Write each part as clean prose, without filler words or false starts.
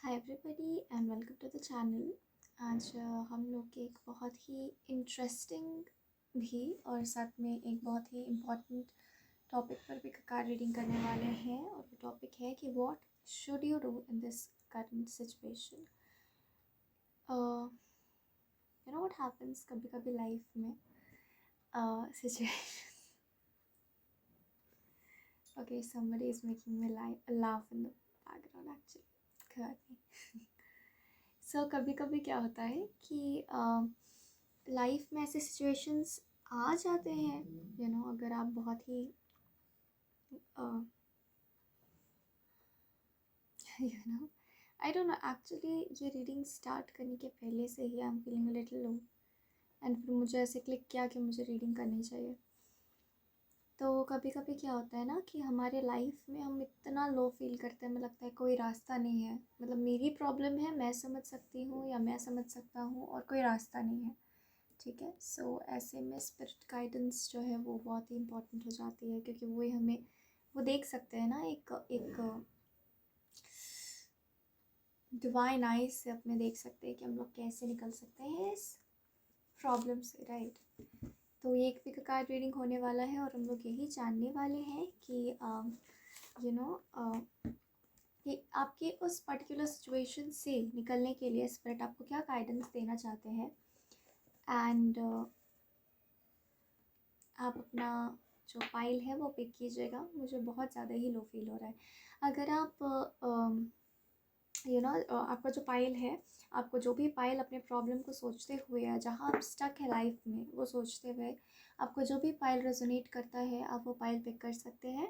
Hi everybody and welcome to the channel. आज हम लोग एक बहुत ही इंटरेस्टिंग भी और साथ में एक बहुत ही इम्पोर्टेंट टॉपिक पर भी कार रीडिंग करने वाले हैं और वो टॉपिक है कि what should you do in this current situation. You know what happens कभी कभी लाइफ में situation okay somebody is making me laugh in the background actually। सो कभी कभी क्या होता है कि लाइफ में ऐसे सिचुएशंस आ जाते हैं अगर आप बहुत ही आई डोंट नो एक्चुअली ये रीडिंग स्टार्ट करने के पहले से ही I am feeling little low and फिर मुझे ऐसे क्लिक किया कि मुझे रीडिंग करनी चाहिए। तो कभी कभी क्या होता है ना कि हमारे लाइफ में हम इतना लो फील करते हैं, हमें लगता है कोई रास्ता नहीं है, मतलब मेरी प्रॉब्लम है, मैं समझ सकती हूँ या मैं समझ सकता हूँ और कोई रास्ता नहीं है। ठीक है, सो ऐसे में स्पिरिट गाइडेंस जो है वो बहुत ही इम्पोर्टेंट हो जाती है, क्योंकि वही हमें वो देख सकते हैं ना, एक डिवाइन आइज से अपने देख सकते हैं कि हम लोग कैसे निकल सकते हैं इस प्रॉब्लम से, राइट। तो ये एक पिक कार्ड रीडिंग होने वाला है और हम लोग यही जानने वाले हैं कि यू नो कि आपके उस पर्टिकुलर सिचुएशन से निकलने के लिए स्पिरिट आपको क्या गाइडेंस देना चाहते हैं। एंड आप अपना जो फाइल है वो पिक कीजिएगा। मुझे बहुत ज़्यादा ही लो फील हो रहा है। अगर आप आपका जो पाइल है, आपको जो भी पाइल अपने प्रॉब्लम को सोचते हुए या जहाँ आप स्टक है लाइफ में वो सोचते हुए आपको जो भी पाइल रेजोनेट करता है आप वो पाइल पिक कर सकते हैं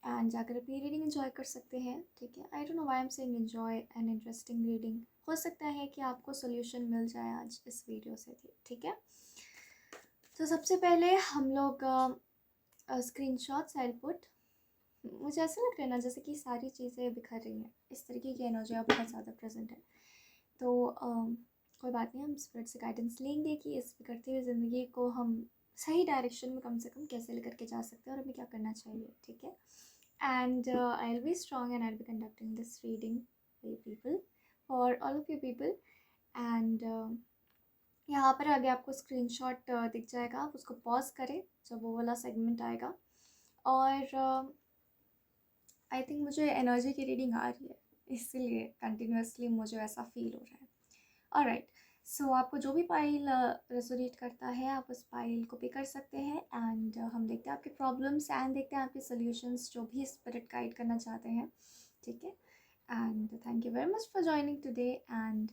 एंड जाकर अपनी रीडिंग एंजॉय कर सकते हैं। ठीक है, आई don't know why I am saying enjoy and interesting reading. हो सकता है कि आपको सोल्यूशन मिल जाए आज इस वीडियो से। ठीक है, तो सबसे पहले हम लोग स्क्रीनशॉट्स आई पुट। मुझे ऐसा लग रहा है ना जैसे कि सारी चीज़ें बिखर रही हैं, इस तरीके की एनर्जी अब बहुत ज़्यादा प्रेजेंट है। तो कोई बात नहीं, हम स्पिरिट से गाइडेंस लेंगे कि इस बिखरती हुई ज़िंदगी को हम सही डायरेक्शन में कम से कम कैसे लेकर के जा सकते हैं और हमें क्या करना चाहिए। ठीक है, and I will be strong and I will be conducting this reading people for all of you people. And यहाँ पर आगे आपको स्क्रीनशॉट दिख जाएगा, आप उसको पॉज करें जब वो वाला सेगमेंट आएगा। और आई थिंक मुझे एनर्जी की रीडिंग आ रही है, इसीलिए कंटिन्यूसली मुझे ऐसा फील हो रहा है। ऑलराइट, सो आपको जो भी पाइल रेजोनेट करता है आप उस पाइल को पिक कर सकते हैं एंड हम देखते हैं आपके प्रॉब्लम्स एंड देखते हैं आपके सॉल्यूशंस जो भी स्पिरिट गाइड करना चाहते हैं। ठीक है, and thank you very much for joining today and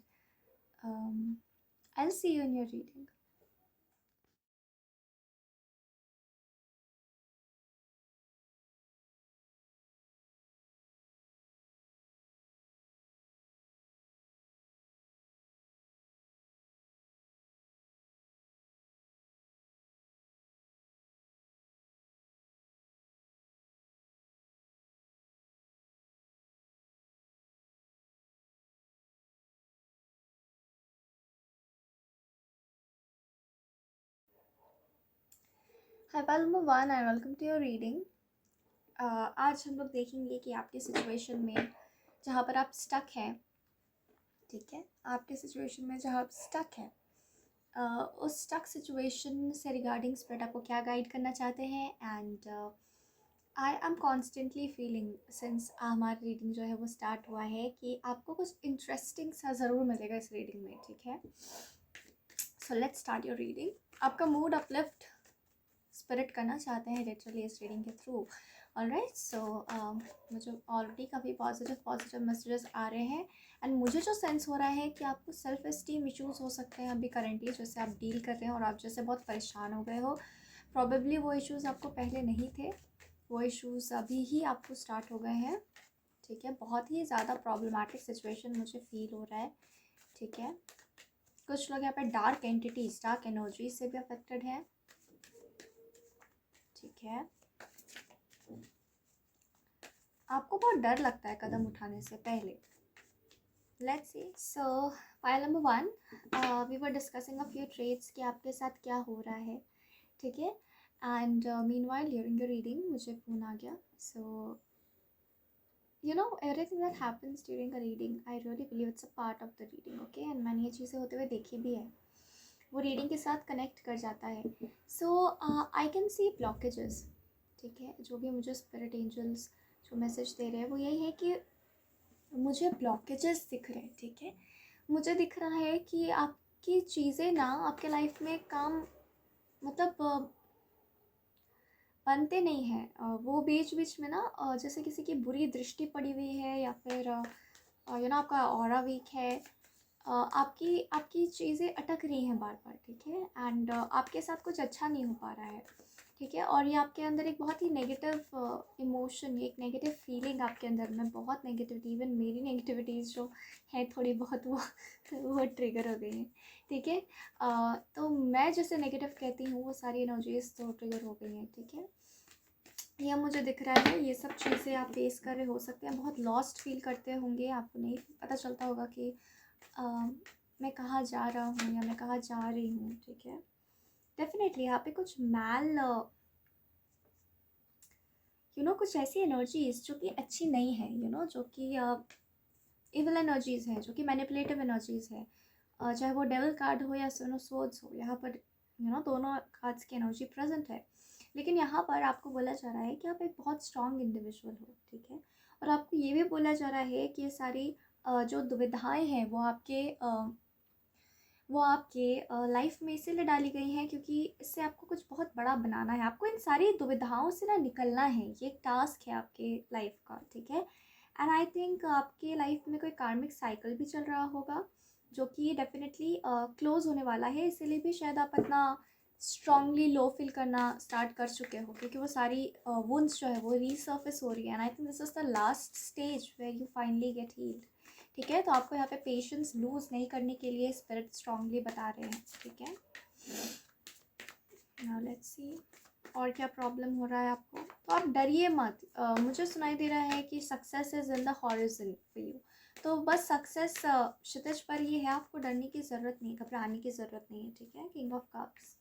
I will see you in your reading. Hi pile number 1 and welcome to your reading. आज हम लोग देखेंगे कि आपकी सिचुएशन में जहाँ पर आप स्टक हैं, ठीक है, आपके सिचुएशन में जहाँ आप स्टक हैं, उस स्टक सिचुएशन से रिगार्डिंग स्पिरिट आपको क्या गाइड करना चाहते हैं। And I am constantly feeling since हमारी रीडिंग जो है वो स्टार्ट हुआ है कि आपको कुछ इंटरेस्टिंग सा ज़रूर मिलेगा इस रीडिंग में। ठीक है, so let's start your reading. आपका मूड अपलिफ्ट स्पिरिट करना चाहते हैं लिटरली इस रीडिंग के थ्रू। ऑलराइट, सो मुझे ऑलरेडी काफ़ी पॉजिटिव मैसेजेस आ रहे हैं एंड मुझे जो सेंस हो रहा है कि आपको सेल्फ एस्टीम इश्यूज़ हो सकते हैं अभी करेंटली जैसे आप डील कर रहे हैं और आप जैसे बहुत परेशान हो गए हो। प्रॉबेबली वो इश्यूज़ आपको पहले नहीं थे, वो इश्यूज़ अभी ही आपको स्टार्ट हो गए हैं। ठीक है, बहुत ही ज़्यादा प्रॉब्लमेटिक सिचुएशन मुझे फील हो रहा है। ठीक है, कुछ लोग यहाँ पे डार्क एंटिटीज, डार्क एनर्जी से भी अफेक्टेड हैं। ठीक है, आपको बहुत डर लगता है कदम उठाने से पहले। Let's see, so pile number 1, we were discussing a few traits कि आपके साथ क्या हो रहा है। ठीक है, and meanwhile during the reading मुझे फ़ोन आ गया। So everything that happens during a reading, I really believe it's a part of the reading, okay? And मैंने ये चीज़ें होते हुए देखी भी है, वो रीडिंग के साथ कनेक्ट कर जाता है. सो आई कैन सी ब्लॉकेजेस. ठीक है, जो भी मुझे स्पिरिट एंजल्स जो मैसेज दे रहे हैं वो यही है कि मुझे ब्लॉकेजेस दिख रहे हैं. ठीक है, मुझे दिख रहा है कि आपकी चीज़ें ना आपके लाइफ में काम मतलब बनते नहीं हैं. वो बीच बीच में ना जैसे किसी की बुरी दृष्टि पड़ी हुई है, या फिर आपका ऑरा वीक है. आपकी आपकी चीज़ें अटक रही हैं बार बार. ठीक है, एंड आपके साथ कुछ अच्छा नहीं हो पा रहा है. ठीक है, और ये आपके अंदर एक बहुत ही नेगेटिव इमोशन, एक नेगेटिव फीलिंग आपके अंदर में, बहुत नेगेटिविटी, इवन मेरी नेगेटिविटीज़ जो है थोड़ी बहुत वो ट्रिगर हो गई हैं. ठीक है, तो मैं जैसे नेगेटिव कहती हूँ वो सारी एनर्जीज तो ट्रिगर हो गई हैं. ठीक है, ये मुझे दिख रहा है. ये सब चीज़ें आप फेस कर रहे हो सकते हैं, बहुत लॉस्ट फील करते होंगे, आपको नहीं पता चलता होगा कि मैं कहाँ जा रहा हूँ या मैं कहाँ जा रही हूँ. ठीक है, डेफिनेटली यहाँ पे कुछ कुछ ऐसी एनर्जीज जो कि अच्छी नहीं है, जो कि इविल एनर्जीज़ हैं, जो कि मैनिपुलेटिव एनर्जीज़ है. चाहे वो डेविल कार्ड हो या सोर्ड्स हो, यहाँ पर दोनों कार्ड्स की एनर्जी प्रेजेंट है. लेकिन यहाँ पर आपको बोला जा रहा है कि आप एक बहुत स्ट्रॉन्ग इंडिविजुअल हो. ठीक है, और आपको ये भी बोला जा रहा है कि ये सारी जो दुविधाएं हैं वो आपके लाइफ में इसीलिए डाली गई हैं क्योंकि इससे आपको कुछ बहुत बड़ा बनाना है. आपको इन सारी दुविधाओं से ना निकलना है. ये एक टास्क है आपके लाइफ का. ठीक है, एंड आई थिंक आपके लाइफ में कोई कार्मिक साइकिल भी चल रहा होगा जो कि डेफिनेटली क्लोज होने वाला है. इसीलिए भी शायद आप इतना स्ट्रांगली लो फील करना स्टार्ट कर चुके हो, क्योंकि वो सारी वुंड्स जो है वो रीसर्फेस हो रही है. And I think this is the last stage where you finally get healed. ठीक है, तो आपको यहाँ पे पेशेंस लूज़ नहीं करने के लिए स्पिरिट स्ट्रांगली बता रहे हैं. ठीक है, नाउ लेट्स सी और क्या प्रॉब्लम हो रहा है आपको. तो आप डरिए मत. मुझे सुनाई दे रहा है कि success is in the horizon for you. तो बस सक्सेस क्षितिज पर ही है, आपको डरने की ज़रूरत नहीं, घबराने की ज़रूरत नहीं है. ठीक है, किंग ऑफ कप्स.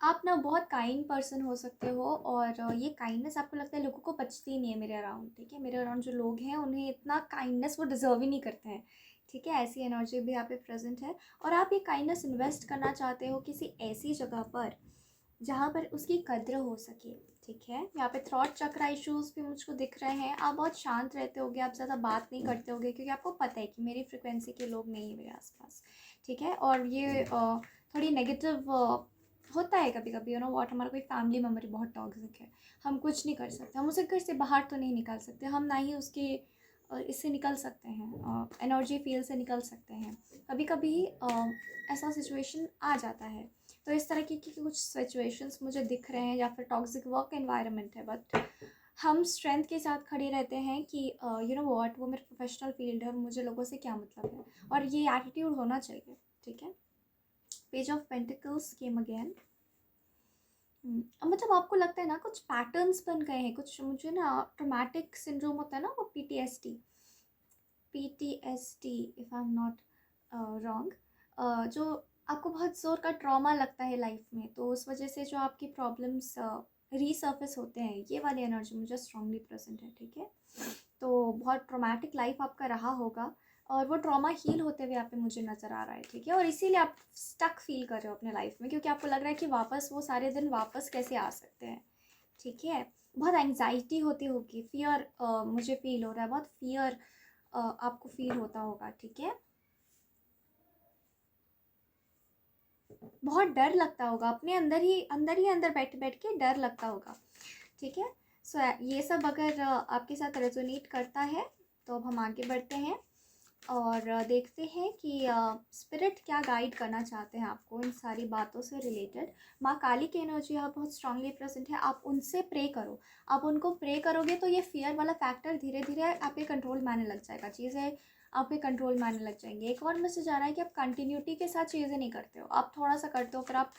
आप ना बहुत काइंड पर्सन हो सकते हो, और ये काइंडनेस आपको लगता है लोगों को बचती ही नहीं है मेरे अराउंड. ठीक है, मेरे अराउंड जो लोग हैं उन्हें इतना काइंडनेस वो डिज़र्व ही नहीं करते हैं. ठीक है, ऐसी एनर्जी भी यहाँ पे प्रेजेंट है, और आप ये काइंडनेस इन्वेस्ट करना चाहते हो किसी ऐसी जगह पर जहाँ पर उसकी कद्र हो सके. ठीक है, यहाँ पे थ्रॉट चक्र इश्यूज़ भी मुझको दिख रहे हैं. आप बहुत शांत रहते होगे, आप ज़्यादा बात नहीं करते होगे, क्योंकि आपको पता है कि मेरी फ्रिक्वेंसी के लोग नहीं है मेरे आसपास. ठीक है, और ये थोड़ी नेगेटिव होता है कभी कभी. व्हाट, हमारा कोई फैमिली मेम्बर बहुत टॉक्सिक है, हम कुछ नहीं कर सकते, हम उसे घर से बाहर तो नहीं निकाल सकते, हम ना ही उसके इससे निकल सकते हैं, एनर्जी फील्ड से निकल सकते हैं. कभी कभी ऐसा सिचुएशन आ जाता है. तो इस तरह की कुछ सिचुएशंस मुझे दिख रहे हैं, या फिर टॉक्सिक वर्क एनवायरनमेंट है. बट हम स्ट्रेंथ के साथ खड़े रहते हैं कि व्हाट, वो मेरा प्रोफेशनल फील्ड है और मुझे लोगों से क्या मतलब है, और ये एटीट्यूड होना चाहिए. ठीक है, page of pentacles came again. मतलब आपको लगता है ना कुछ पैटर्न्स बन गए हैं, कुछ मुझे ना ट्रॉमेटिक सिंड्रोम होता है ना, वो PTSD if I am not wrong, जो आपको बहुत ज़ोर का ट्रॉमा लगता है लाइफ में, तो उस वजह से जो आपकी प्रॉब्लम्स रीसर्फेस होते हैं, ये वाली एनर्जी मुझे स्ट्रांगली प्रेजेंट है. ठीक है, तो बहुत ट्रॉमेटिक लाइफ आपका रहा होगा, और वो ट्रॉमा हील होते हुए यहाँ पे मुझे नज़र आ रहा है. ठीक है, और इसीलिए आप स्टक फील कर रहे हो अपने लाइफ में, क्योंकि आपको लग रहा है कि वापस वो सारे दिन वापस कैसे आ सकते हैं. ठीक है, बहुत एंग्जाइटी होती होगी, फियर मुझे फील हो रहा है, बहुत फियर आपको फील होता होगा. ठीक है, बहुत डर लगता होगा, अपने अंदर बैठ बैठ के डर लगता होगा. ठीक है, सो ये सब अगर आपके साथ रेजोनेट करता है तो अब हम आगे बढ़ते हैं और देखते हैं कि स्पिरिट क्या गाइड करना चाहते हैं आपको इन सारी बातों से रिलेटेड. माँ काली की एनर्जी यहाँ बहुत स्ट्रांगली प्रेजेंट है. आप उनसे प्रे करो. आप उनको प्रे करोगे तो ये फियर वाला फैक्टर धीरे धीरे आपके कंट्रोल में आने लग जाएगा, चीज़ें आपके कंट्रोल में आने लग जाएंगी. एक और मैसेज आ रहा है कि आप कंटिन्यूटी के साथ चीज़ें नहीं करते हो, आप थोड़ा सा करते हो, फिर आप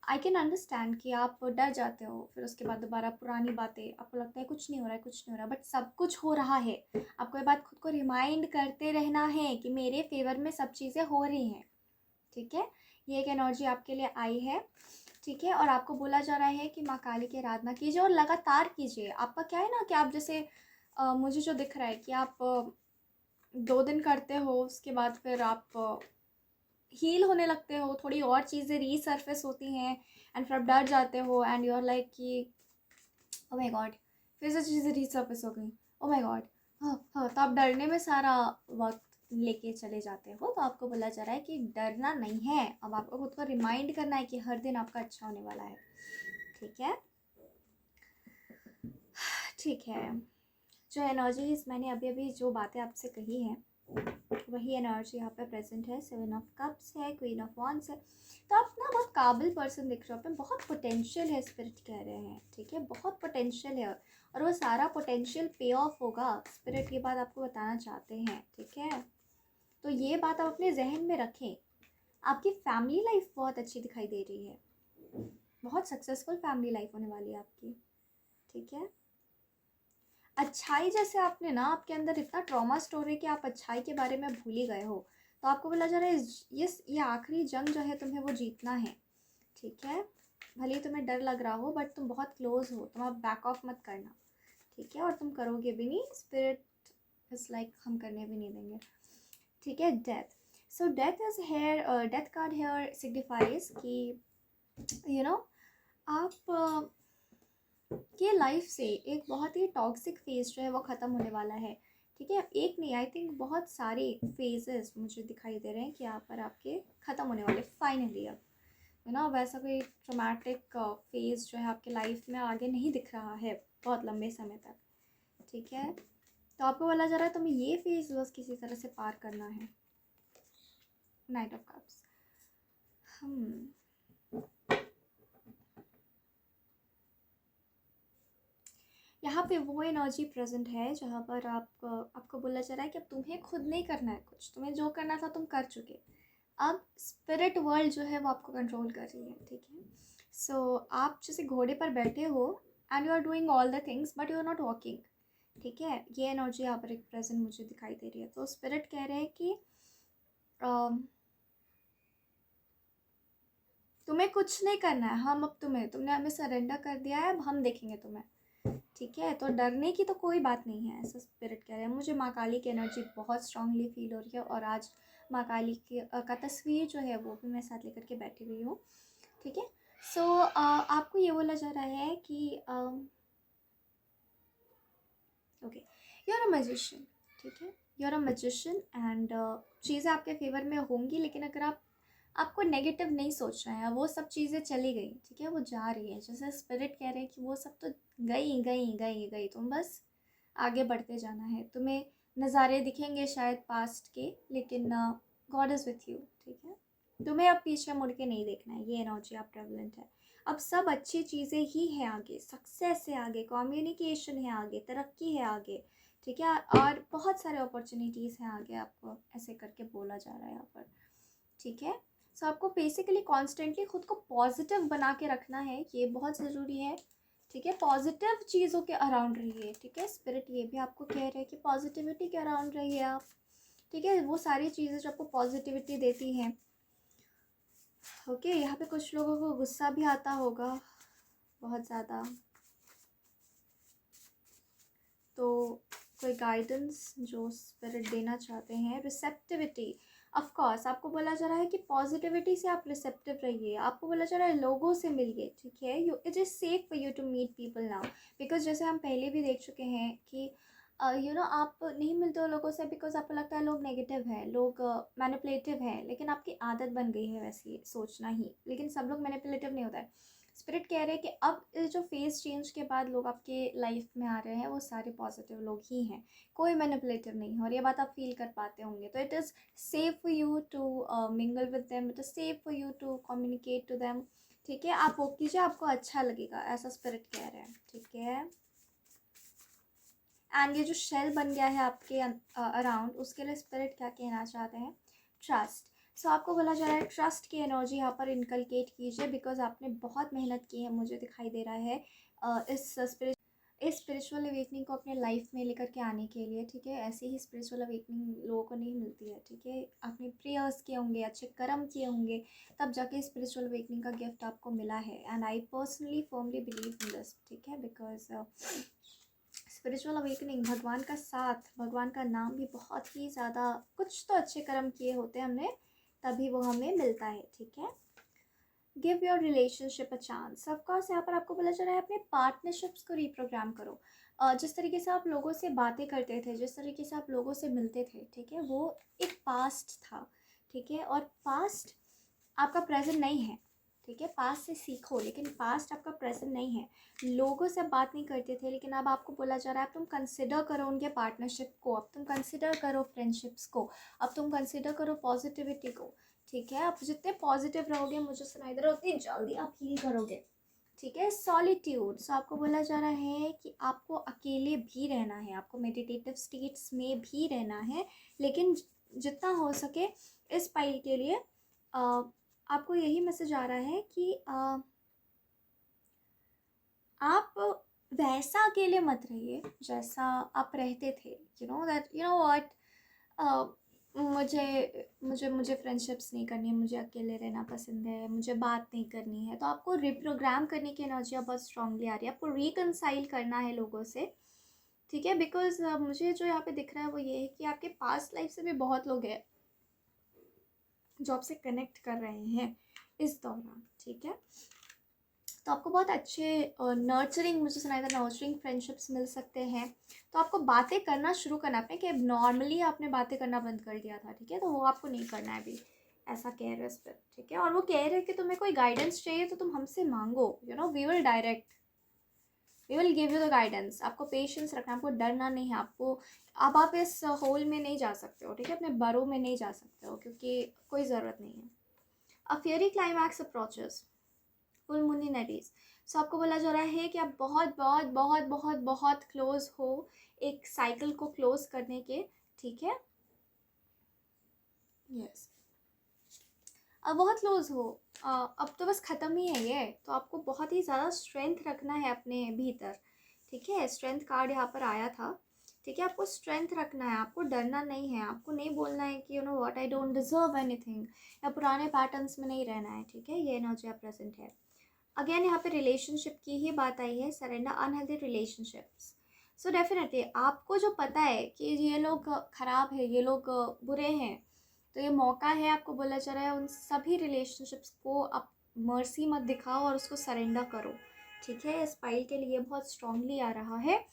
आई कैन अंडरस्टैंड कि आप डर जाते हो, फिर उसके बाद दोबारा पुरानी बातें, आपको लगता है कुछ नहीं हो रहा है, कुछ नहीं हो रहा, बट सब कुछ हो रहा है. आपको ये बात खुद को रिमाइंड करते रहना है कि मेरे फेवर में सब चीज़ें हो रही हैं. ठीक है, ये एक एनर्जी आपके लिए आई है. ठीक है, और आपको बोला जा रहा है कि माँ काली की आराधना कीजिए और लगातार कीजिए. आपका क्या है ना कि आप जैसे मुझे जो दिख रहा है कि आप 2 दिन करते हो, उसके बाद फिर आप हील होने लगते हो, थोड़ी और चीज़ें रीसर्फेस होती हैं एंड फिर आप डर जाते हो एंड यू आर लाइक कि ओ माय गॉड, फिर से चीज़ें रीसर्फेस हो गई, ओ माय गॉड। हाँ हाँ, तो आप डरने में सारा वक्त लेके चले जाते हो। तो आपको बोला जा रहा है कि डरना नहीं है, अब आपको खुद को रिमाइंड करना है कि हर दिन आपका अच्छा होने वाला है। ठीक है, ठीक है। जो एनर्जीज मैंने अभी अभी जो बातें आपसे कही हैं वही एनर्जी यहाँ पे प्रेजेंट है। 7 ऑफ कप्स है, क्वीन ऑफ वॉन्ड्स है। तो आप ना बहुत काबिल पर्सन दिख रहे हो, आप में बहुत पोटेंशियल है, स्पिरिट कह रहे हैं। ठीक है, बहुत पोटेंशियल है और वो सारा पोटेंशियल पे ऑफ होगा। स्पिरिट ये बात आपको बताना चाहते हैं। ठीक है, तो ये बात आप अपने जहन में रखें। आपकी फैमिली लाइफ बहुत अच्छी दिखाई दे रही है, बहुत सक्सेसफुल फैमिली लाइफ होने वाली है आपकी। ठीक है, अच्छाई जैसे आपने ना, आपके अंदर इतना ट्रॉमा स्टोर है कि आप अच्छाई के बारे में भूल ही गए हो। तो आपको बोला जा रहा है ये आखिरी जंग जो है तुम्हें वो जीतना है। ठीक है, भले ही तुम्हें डर लग रहा हो बट तुम बहुत क्लोज हो, तुम आप बैक ऑफ मत करना। ठीक है, और तुम करोगे भी नहीं। स्पिरिट इज लाइक हम करने भी नहीं देंगे। ठीक है, death. So death is here, death card here signifies कि यू नो आप के लाइफ से एक बहुत ही टॉक्सिक फेज जो है वो ख़त्म होने वाला है। ठीक है, एक नहीं, आई थिंक बहुत सारे फेजेस मुझे दिखाई दे रहे हैं कि यहाँ पर आपके ख़त्म होने वाले फाइनली। अब वैसा कोई ट्रोमैटिक फेज जो है आपके लाइफ में आगे नहीं दिख रहा है बहुत लंबे समय तक। ठीक है, तो आपको बोला जा रहा है तुम्हें ये फेज बस किसी तरह से पार करना है। Night of cups. यहाँ पे वो एनर्जी प्रेजेंट है जहाँ पर आपको बोला जा रहा है कि अब तुम्हें खुद नहीं करना है कुछ, तुम्हें जो करना था तुम कर चुके। अब स्पिरिट वर्ल्ड जो है वो आपको कंट्रोल कर रही है। ठीक है, सो आप जैसे घोड़े पर बैठे हो and you are doing all the things but you are not walking. ठीक है, ये एनर्जी यहाँ पर एक प्रेजेंट मुझे दिखाई दे रही है। तो स्पिरिट कह रहे हैं कि तुम्हें कुछ नहीं करना है, हम अब तुमने हमें सरेंडर कर दिया है, अब हम देखेंगे तुम्हें। ठीक है, तो डरने की तो कोई बात नहीं है, ऐसा स्पिरिट कह रहे हैं। मुझे माँ काली की एनर्जी बहुत स्ट्रांगली फील हो रही है और आज माँ काली की का तस्वीर जो है वो भी मैं साथ लेकर के बैठी हुई हूँ। ठीक है, सो आपको ये बोला जा रहा है कि okay, you are a magician. ठीक है, you are a magician and चीज़ें आपके फेवर में होंगी, लेकिन अगर आपको नेगेटिव नहीं सोचना है, वो सब चीज़ें चली गई। ठीक है, वो जा रही है, जैसे स्पिरिट कह रहे हैं कि वो सब तो गई गई गई गई, तुम बस आगे बढ़ते जाना है। तुम्हें नज़ारे दिखेंगे शायद पास्ट के, लेकिन गॉड इज़ विथ यू। ठीक है, तुम्हें अब पीछे मुड़ के नहीं देखना है, ये एनर्जी आप प्रेवलेंट है। अब सब अच्छी चीज़ें ही हैं आगे, सक्सेस है आगे, कम्युनिकेशन है आगे, तरक्की है आगे। ठीक है, और बहुत सारे अपॉर्चुनिटीज़ हैं आगे, आपको ऐसे करके बोला जा रहा है यहाँ पर। ठीक है, सो आपको बेसिकली कॉन्स्टेंटली खुद को पॉजिटिव बना के रखना है, ये बहुत ज़रूरी है। ठीक है, पॉजिटिव चीज़ों के अराउंड रहिए। ठीक है, स्पिरिट ये भी आपको कह रहे हैं कि पॉजिटिविटी के अराउंड रहिए आप। ठीक है, वो सारी चीज़ें जो आपको पॉजिटिविटी देती हैं। ओके, यहाँ पे कुछ लोगों को गुस्सा भी आता होगा बहुत ज़्यादा, तो कोई गाइडेंस जो स्पिरिट देना चाहते हैं। रिसेप्टिविटी, ऑफ कोर्स आपको बोला जा रहा है कि पॉजिटिविटी से आप रिसेप्टिव रहिए। आपको बोला जा रहा है लोगों से मिलिए। ठीक है, it is safe for you to meet people now, because जैसे हम पहले भी देख चुके हैं कि आप नहीं मिलते हो लोगों से बिकॉज आपको लगता है लोग नेगेटिव हैं, लोग मैनिपुलेटिव हैं, लेकिन आपकी आदत बन गई है वैसी सोचना ही। लेकिन सब लोग मैनिपुलेटिव नहीं होता है। स्पिरिट कह रहे हैं कि अब इस जो फेस चेंज के बाद लोग आपके लाइफ में आ रहे हैं वो सारे पॉजिटिव लोग ही हैं, कोई मैनिपुलेटिव नहीं है। और ये बात आप फील कर पाते होंगे। तो it is safe for you to mingle with them, it is safe for you to communicate to them. ठीक है, आप वो कीजिए, आपको अच्छा लगेगा, ऐसा स्पिरिट कह रहे हैं। ठीक है, एंड ये जो शेल बन गया है आपके अराउंड, उसके लिए स्पिरिट क्या कहना चाहते हैं? ट्रस्ट। सो आपको बोला जा रहा है ट्रस्ट की एनर्जी यहाँ पर इनकलकेट कीजिए, बिकॉज आपने बहुत मेहनत की है, मुझे दिखाई दे रहा है इस स्पिरिचुअल अवेकनिंग को अपने लाइफ में लेकर के आने के लिए। ठीक है, ऐसे ही स्पिरिचुअल अवेकनिंग लोगों को नहीं मिलती है। ठीक है, आपने प्रेयर्स किए होंगे, अच्छे कर्म किए होंगे, तब जाके स्पिरिचुअल अवेकनिंग का गिफ्ट आपको मिला है। And I personally firmly believe in this. ठीक है, बिकॉज स्पिरिचुअल अवेकनिंग, भगवान का साथ, भगवान का नाम भी बहुत ही ज़्यादा, कुछ तो अच्छे कर्म किए होते हैं हमने, तभी वो हमें मिलता है, ठीक है। Give your relationship a chance. Of course यहाँ पर आपको बोला जा रहा है अपने पार्टनरशिप्स को रीप्रोग्राम करो। जिस तरीके से आप लोगों से बातें करते थे, जिस तरीके से आप लोगों से मिलते थे, ठीक है, वो एक पास्ट था, ठीक है, और पास्ट आपका प्रेजेंट नहीं है, ठीक है। पास्ट से सीखो, लेकिन पास्ट आपका प्रेजेंट नहीं है। लोगों से बात नहीं करते थे, लेकिन अब आपको बोला जा रहा है अब तुम कंसिडर करो उनके पार्टनरशिप को, अब तुम कंसिडर करो फ्रेंडशिप्स को, अब तुम कंसिडर करो पॉजिटिविटी को, ठीक है। आप जितने पॉजिटिव रहोगे, मुझे सुनाई दे रहा है, उतनी जल्दी आप हील करोगे, ठीक है। सॉलिट्यूड, सो आपको बोला जा रहा है कि आपको अकेले भी रहना है, आपको मेडिटेटिव स्टेट्स में भी रहना है, लेकिन जितना हो सके इस पाइल के लिए आपको यही मैसेज आ रहा है कि आप वैसा अकेले मत रहिए जैसा आप रहते थे। You know that, you know what, मुझे मुझे मुझे फ्रेंडशिप्स नहीं करनी है, मुझे अकेले रहना पसंद है, मुझे बात नहीं करनी है। तो आपको रिप्रोग्राम करने की एनर्जी बहुत स्ट्रांगली आ रही है, आपको रिकनसाइल करना है लोगों से, ठीक है। बिकॉज मुझे जो यहाँ पे दिख रहा है वो ये है कि आपके पास्ट लाइफ से भी बहुत लोग हैं जो आपसे कनेक्ट कर रहे हैं इस दौरान, ठीक है। तो आपको बहुत अच्छे नर्चरिंग, मुझे सुनाया था नर्चरिंग फ्रेंडशिप्स मिल सकते हैं। तो आपको बातें करना शुरू करना अपने, कि नॉर्मली आपने बातें करना बंद कर दिया था, ठीक है, तो वो आपको नहीं करना है अभी, ऐसा कह रहे हैं इस पर, ठीक है। और वो कह रहे हैं कि तुम्हें कोई गाइडेंस चाहिए तो तुम हमसे मांगो, you know, we will direct, we will give you the guidance. आपको पेशेंस रखना, आपको डरना नहीं है, आपको, अब आप इस होल में नहीं जा सकते हो, ठीक है, अपने बरों में नहीं जा सकते हो, क्योंकि कोई ज़रूरत नहीं है। A fiery climax approaches, full moon in Aries. So आपको बोला जा रहा है कि आप बहुत बहुत बहुत बहुत बहुत क्लोज हो एक साइकिल को क्लोज करने के, ठीक है, यस, अब बहुत क्लोज हो, अब तो बस ख़त्म ही है ये। तो आपको बहुत ही ज़्यादा स्ट्रेंथ रखना है अपने भीतर, ठीक है। स्ट्रेंथ कार्ड यहाँ पर आया था, ठीक है, आपको स्ट्रेंथ रखना है, आपको डरना नहीं है, आपको नहीं बोलना है कि you know what, I don't deserve anything, या पुराने पैटर्न्स में नहीं रहना है, ठीक है। ये एनर्जी प्रेजेंट है। अगेन यहाँ पे रिलेशनशिप की ही बात आई है, surrender unhealthy relationships. So definitely आपको जो पता है कि ये लोग ख़राब है, ये लोग बुरे हैं, तो ये मौका है, आपको बोला जा रहा है उन सभी रिलेशनशिप्स को आप मर्सी मत दिखाओ और उसको सरेंडर करो, ठीक है। इस फाइल के लिए बहुत स्ट्रांगली आ रहा है।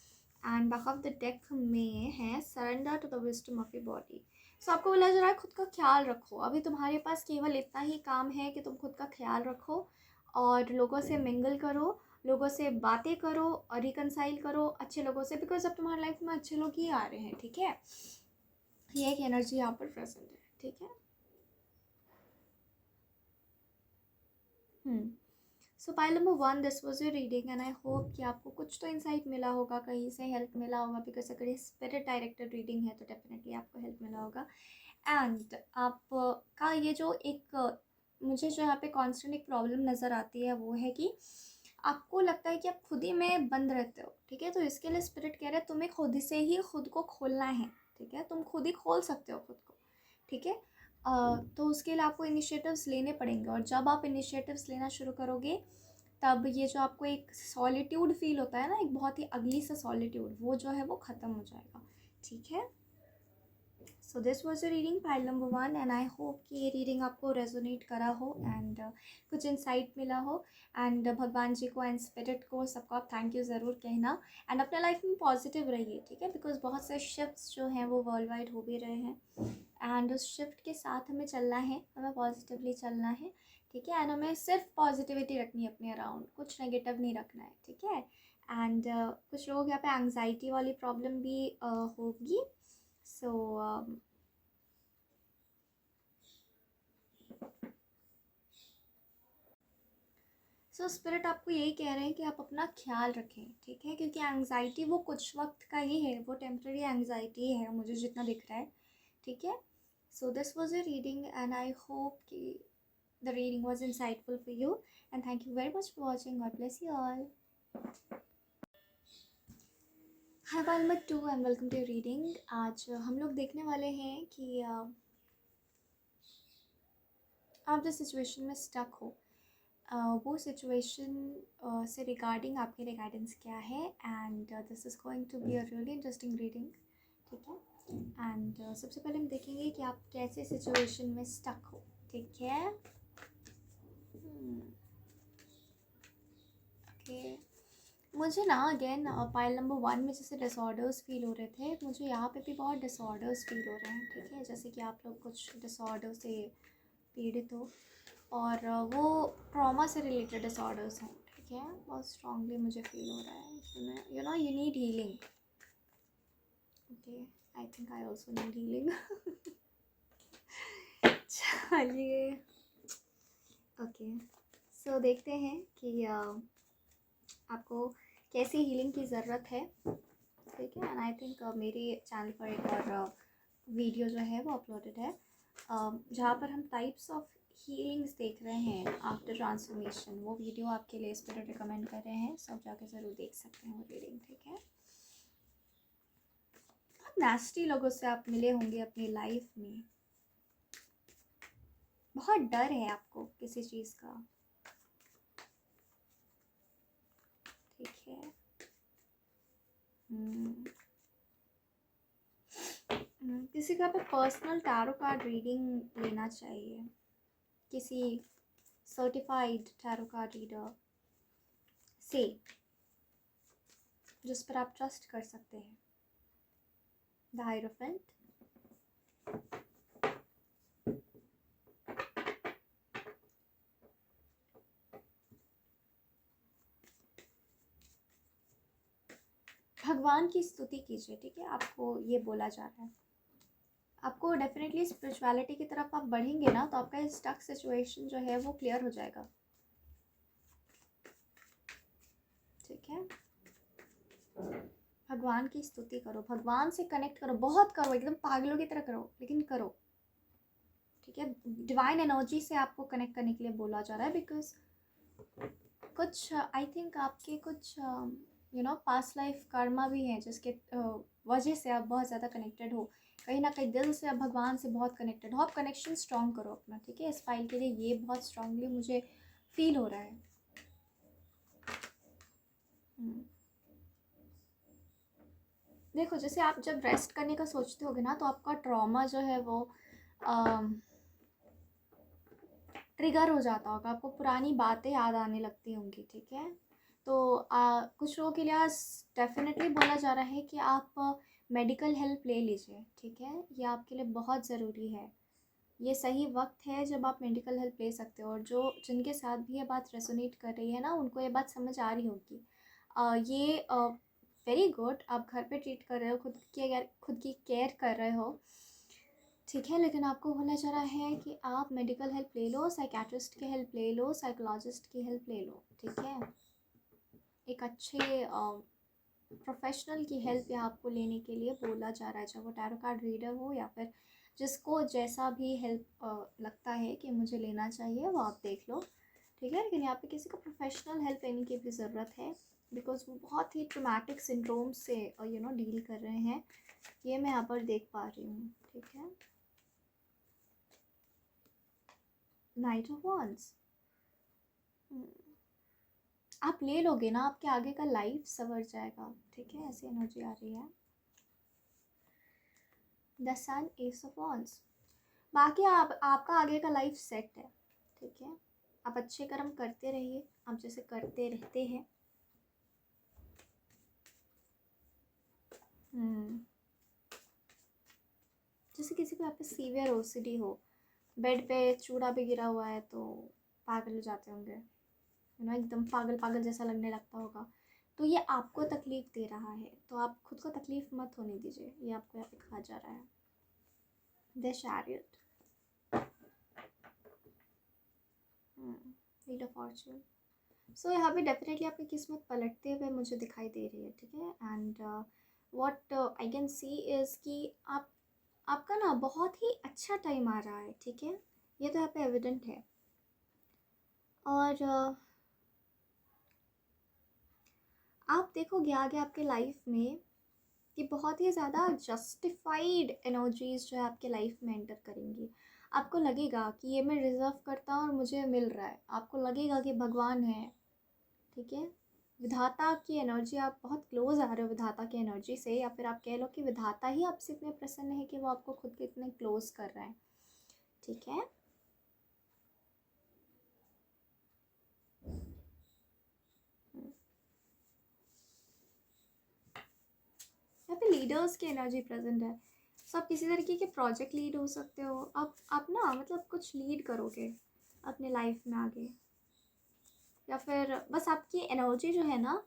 And back of the deck में है surrender to the wisdom of your body. So आपको बोला जा रहा है खुद का ख्याल रखो, अभी तुम्हारे पास केवल इतना ही काम है कि तुम खुद का ख्याल रखो और लोगों से मिंगल करो, लोगों से बातें करो और रिकनसाइल करो अच्छे लोगों से, बिकॉज अब तुम्हारी लाइफ में अच्छे लोग ही आ रहे हैं, ठीक है। ये एक एनर्जी यहाँ पर प्रेजेंट है, ठीक है। सो pile number 1, this was your reading and I hope कि आपको कुछ तो इंसाइट मिला होगा, कहीं से हेल्प मिला होगा, बिकॉज अगर ये स्पिरिट डायरेक्टेड रीडिंग है तो डेफिनेटली आपको हेल्प मिला होगा। एंड आपका ये जो एक मुझे जो यहाँ पे कॉन्स्टेंट एक प्रॉब्लम नज़र आती है वो है कि आपको लगता है कि आप खुद ही में बंद रहते हो, ठीक है। तो इसके लिए स्पिरिट कह रहे हैं तुम्हें खुद से ही खुद को खोलना है, ठीक है, तुम खुद ही खोल सकते हो खुद को, ठीक है। तो उसके लिए आपको इनिशिएटिव्स लेने पड़ेंगे, और जब आप इनिशिएटिव्स लेना शुरू करोगे तब ये जो आपको एक सॉलिट्यूड फील होता है ना, एक बहुत ही अगली सा सॉलिट्यूड, वो जो है वो ख़त्म हो जाएगा, ठीक है। So this was a reading pile number 1 and I hope कि ये रीडिंग आपको रेजोनेट करा हो एंड कुछ इंसाइट मिला हो। एंड भगवान जी को एंड स्पिरिट को सबको आप थैंक यू ज़रूर कहना, एंड अपने लाइफ में पॉजिटिव रहिए, ठीक है, बिकॉज बहुत से शिफ्ट्स जो हैं वो वर्ल्ड वाइड हो भी रहे हैं, एंड उस शिफ्ट के साथ हमें चलना है, हमें पॉजिटिवली चलना है, ठीक है। एंड हमें सिर्फ पॉजिटिविटी रखनी है अपने अराउंड, कुछ नेगेटिव नहीं रखना है, ठीक है। एंड कुछ लोग यहाँ पे एंग्जाइटी वाली प्रॉब्लम भी होगी। सो स्पिरिट आपको यही कह रहे हैं कि आप अपना ख्याल रखें, ठीक है, क्योंकि एंग्जाइटी वो कुछ वक्त का ही है, वो टेम्प्रेरी एंग्जाइटी है मुझे जितना दिख रहा है, ठीक है। So this was a reading and I hope कि the reading was insightful for you, and thank you very much for watching, God bless you all. Hi pile number 2 and welcome to reading. आज हम लोग देखने वाले हैं कि आप जिस सिचुएशन में स्टक हो, वो सिचुएशन से रिगार्डिंग आपके लिए गाइडेंस क्या है, and this is going to be a really interesting reading, ठीक है। एंड सबसे पहले हम देखेंगे कि आप कैसे सिचुएशन में स्टक हो, ठीक है। ओके, मुझे ना अगेन पाइल नंबर 1 में जैसे डिसऑर्डर्स फील हो रहे थे, मुझे यहाँ पे भी बहुत डिसऑर्डर्स फील हो रहे हैं, ठीक है। जैसे कि आप लोग कुछ डिसऑर्डर से पीड़ित हो, और वो ट्रॉमा से रिलेटेड डिसऑर्डर्स हैं, ठीक है। बहुत स्ट्रांगली मुझे फील हो रहा है, you know you need healing. Okay, I think I also need healing. चलिए, ओके, सो देखते हैं कि आपको कैसी हीलिंग की ज़रूरत है, ठीक है। एंड आई थिंक मेरे चैनल पर एक और वीडियो जो है वो अपलोडेड है, जहाँ पर हम टाइप्स ऑफ हीलिंग्स देख रहे हैं आफ्टर ट्रांसफॉर्मेशन। वो वीडियो आपके लिए स्पिरिट रिकमेंड कर रहे हैं, सब जाके ज़रूर देख सकते हैं वो रीडिंग, ठीक है। बहुत नेस्टी लोगों से आप मिले होंगे अपनी लाइफ में, बहुत डर है आपको किसी चीज़ का, ठीक है। किसी का पे पर्सनल टैरो कार्ड रीडिंग लेना चाहिए, किसी सर्टिफाइड टैरो कार्ड रीडर से, जिस पर आप ट्रस्ट कर सकते हैं। द हायरोफेंट, भगवान की स्तुति कीजिए, ठीक है। आपको ये बोला जा रहा है, आपको डेफिनेटली स्पिरिचुअलिटी की तरफ आप बढ़ेंगे ना, तो आपका स्टक सिचुएशन जो है वो क्लियर हो जाएगा, ठीक है। भगवान की स्तुति करो, भगवान से कनेक्ट करो, बहुत करो, एकदम पागलों की तरह करो, लेकिन करो, ठीक है। डिवाइन एनर्जी से आपको कनेक्ट करने के लिए बोला जा रहा है, बिकॉज कुछ आई थिंक आपके कुछ you know past life Karma भी हैं, जिसके वजह से आप बहुत ज़्यादा कनेक्टेड हो, कहीं ना कहीं दिल से आप भगवान से बहुत कनेक्टेड हो। आप कनेक्शन स्ट्रॉन्ग करो अपना, ठीक है। इस फाइल के लिए ये बहुत स्ट्रांगली मुझे फील हो रहा है। देखो, जैसे आप जब रेस्ट करने का सोचते होगे ना, तो आपका ट्रॉमा जो है वो ट्रिगर हो जाता होगा, आपको पुरानी बातें याद आने लगती होंगी, ठीक है। तो कुछ लोगों के लिए डेफिनेटली बोला जा रहा है कि आप मेडिकल हेल्प ले लीजिए, ठीक है। ये आपके लिए बहुत ज़रूरी है, ये सही वक्त है जब आप मेडिकल हेल्प ले सकते हो। और जो जिनके साथ भी ये बात रेसोनेट कर रही है ना, उनको ये बात समझ आ रही होगी। ये वेरी गुड, आप घर पे ट्रीट कर रहे हो, खुद की केयर कर रहे हो, ठीक है। लेकिन आपको बोला जा रहा है कि आप मेडिकल हेल्प ले लो, साइकेट्रिस्ट की हेल्प ले लो, साइकोलॉजिस्ट की हेल्प ले लो, ठीक है। एक अच्छे प्रोफेशनल की हेल्प यहाँ आपको लेने के लिए बोला जा रहा है, चाहे वो टैरो कार्ड रीडर हो या फिर जिसको जैसा भी हेल्प लगता है कि मुझे लेना चाहिए, वो आप देख लो, ठीक है। लेकिन यहाँ पे किसी को प्रोफेशनल हेल्प लेने की भी ज़रूरत है, बिकॉज वो बहुत ही ट्रोमैटिक सिंड्रोम से यू नो डील कर रहे हैं, ये मैं यहाँ पर देख पा रही हूँ, ठीक है। नाइट ऑफ वॉन्ड्स, आप ले लोगे ना, आपके आगे का लाइफ संवर जाएगा, ठीक है। ऐसी एनर्जी आ रही है। The sun, ace of wands, बाकी आपका आगे का लाइफ सेट है, ठीक है। आप अच्छे कर्म करते रहिए, आप जैसे करते रहते हैं। जैसे किसी को यहाँ पे सीवियर ओसीडी हो, बेड पे चूड़ा भी गिरा हुआ है तो पागल हो जाते होंगे, यू नो एकदम पागल पागल जैसा लगने लगता होगा, तो ये आपको तकलीफ़ दे रहा है, तो आप खुद को तकलीफ़ मत होने दीजिए, ये आपको यहाँ पे कहा जा रहा है। The chariot, wheel of fortune, so यहाँ पे डेफिनेटली आपकी किस्मत पलटते हुए मुझे दिखाई दे रही है, ठीक है। And what I can see is कि आपका ना बहुत ही अच्छा टाइम आ रहा है, ठीक है। ये तो यहाँ पे एविडेंट है। और आप देखोगे आगे आपके लाइफ में कि बहुत ही ज़्यादा जस्टिफाइड एनर्जीज़ जो है आपके लाइफ में एंटर करेंगी। आपको लगेगा कि ये मैं डिज़र्व करता हूँ और मुझे मिल रहा है, आपको लगेगा कि भगवान है, ठीक है। विधाता की एनर्जी, आप बहुत क्लोज आ रहे हो विधाता की एनर्जी से, या फिर आप कह लो कि विधाता ही आपसे इतने प्रसन्न है कि वो आपको खुद के इतने क्लोज कर रहे हैं, ठीक है। यहाँ पे लीडर्स की एनर्जी प्रेजेंट है। सो आप किसी तरीके के प्रोजेक्ट लीड हो सकते हो, आप ना मतलब कुछ लीड करोगे अपने लाइफ में आगे, या फिर बस आपकी एनर्जी जो है ना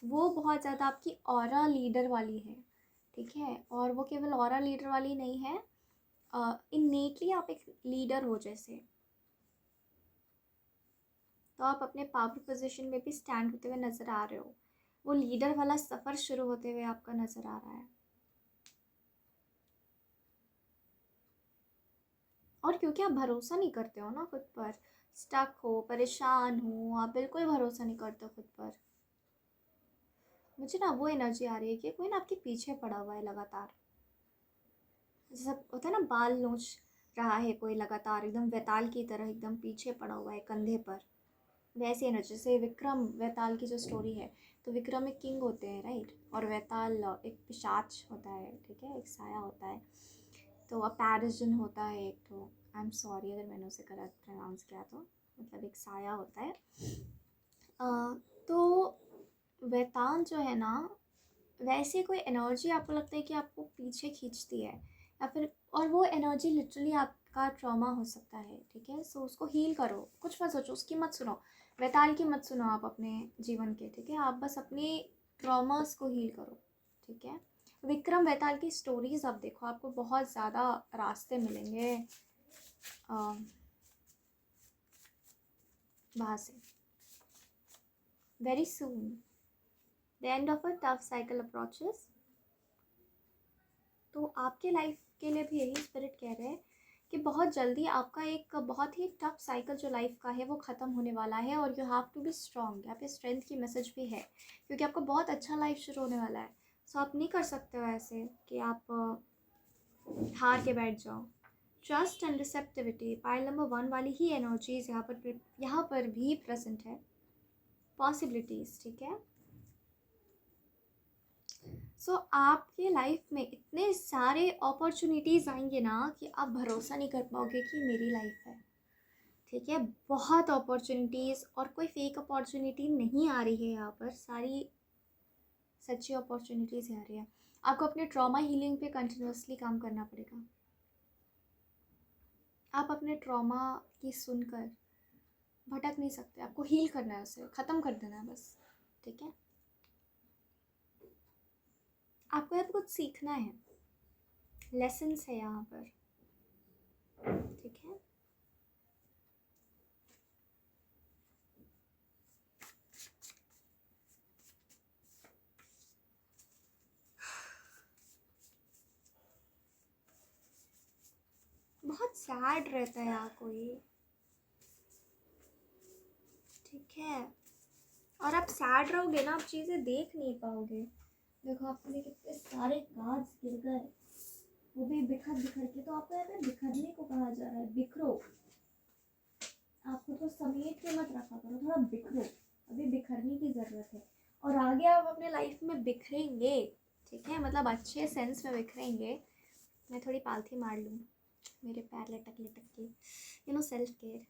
वो बहुत ज़्यादा आपकी ऑरा लीडर वाली है, ठीक है। और वो केवल ऑरा लीडर वाली नहीं है, इननेटली आप एक लीडर हो जैसे, तो आप अपने पावर पोजीशन में भी स्टैंड होते हुए नज़र आ रहे हो, वो लीडर वाला सफ़र शुरू होते हुए आपका नज़र आ रहा है। और क्योंकि आप भरोसा नहीं करते हो ना खुद पर, स्टक हो, परेशान हो, आप बिल्कुल भरोसा नहीं करते खुद पर, मुझे ना वो एनर्जी आ रही है कि कोई ना आपके पीछे पड़ा हुआ है लगातार, जैसा होता है ना बाल नोच रहा है कोई लगातार, एकदम वैताल की तरह एकदम पीछे पड़ा हुआ है कंधे पर, वैसी एनर्जी। जैसे विक्रम वैताल की जो स्टोरी है, तो विक्रम एक किंग होते हैं राइट, और वैताल एक पिशाच होता है, ठीक है, एक साया होता है। तो अपैरिजन होता है एक, तो आई एम सॉरी अगर मैंने उसे गलत प्रोनाउंस किया, तो मतलब एक साया होता है। तो वैताल जो है ना, वैसे कोई एनर्जी आपको लगता है कि आपको पीछे खींचती है, या फिर, और वो एनर्जी लिटरली आपका ट्रॉमा हो सकता है, ठीक है। सो उसको हील करो, कुछ मत सोचो, उसकी मत सुनो, वैताल की मत सुनो आप अपने जीवन के, ठीक है। आप बस अपने ट्रॉमास को हील करो, ठीक है। विक्रम वैताल की स्टोरीज आप देखो, आपको बहुत ज़्यादा रास्ते मिलेंगे वहाँ से। Very soon the end of a tough cycle approaches. तो आपके लाइफ के लिए भी यही स्पिरिट कह रहे हैं कि बहुत जल्दी आपका एक बहुत ही टफ साइकिल जो लाइफ का है वो ख़त्म होने वाला है, और you have to be strong. यहाँ पे स्ट्रेंथ की मैसेज भी है, क्योंकि आपको बहुत अच्छा लाइफ शुरू होने वाला है। सो आप नहीं कर सकते हो ऐसे कि आप हार के बैठ जाओ। Trust and receptivity, pile number 1 वाली ही एनर्जीज यहाँ पर भी प्रेजेंट है। पॉसिबिलिटीज़, ठीक है। सो आपके लाइफ में इतने सारे अपॉर्चुनिटीज़ आएंगे ना कि आप भरोसा नहीं कर पाओगे कि मेरी लाइफ है, ठीक है। बहुत अपॉर्चुनिटीज़, और कोई फेक अपॉर्चुनिटी नहीं आ रही है यहाँ पर, सारी सच्ची अपॉर्चुनिटीज़ आ रही है। आपको अपने ट्रॉमा हीलिंग पे कंटिन्यूसली काम करना पड़ेगा। आप अपने ट्रॉमा की सुनकर भटक नहीं सकते, आपको हील करना है, उसे ख़त्म कर देना है बस, ठीक है। आपको यहाँ पर कुछ सीखना है, लेसन्स है यहाँ पर, ठीक है। बहुत सैड रहता है यहाँ कोई, ठीक है। और आप सैड रहोगे ना, आप चीज़ें देख नहीं पाओगे। देखो आपने कितने सारे कार्ड्स गिर गए, वो भी बिखर बिखर के। तो आपको यहाँ पे बिखरने को कहा जा रहा है, बिखरो, आप खुद को समेट के मत रखा करो, थोड़ा बिखरो, अभी बिखरने की ज़रूरत है। और आगे आप अपने लाइफ में बिखरेंगे, ठीक है, मतलब अच्छे सेंस में बिखरेंगे। मैं थोड़ी पालथी मार लूँ, मेरे पैर लटक लटक के, you know, self care.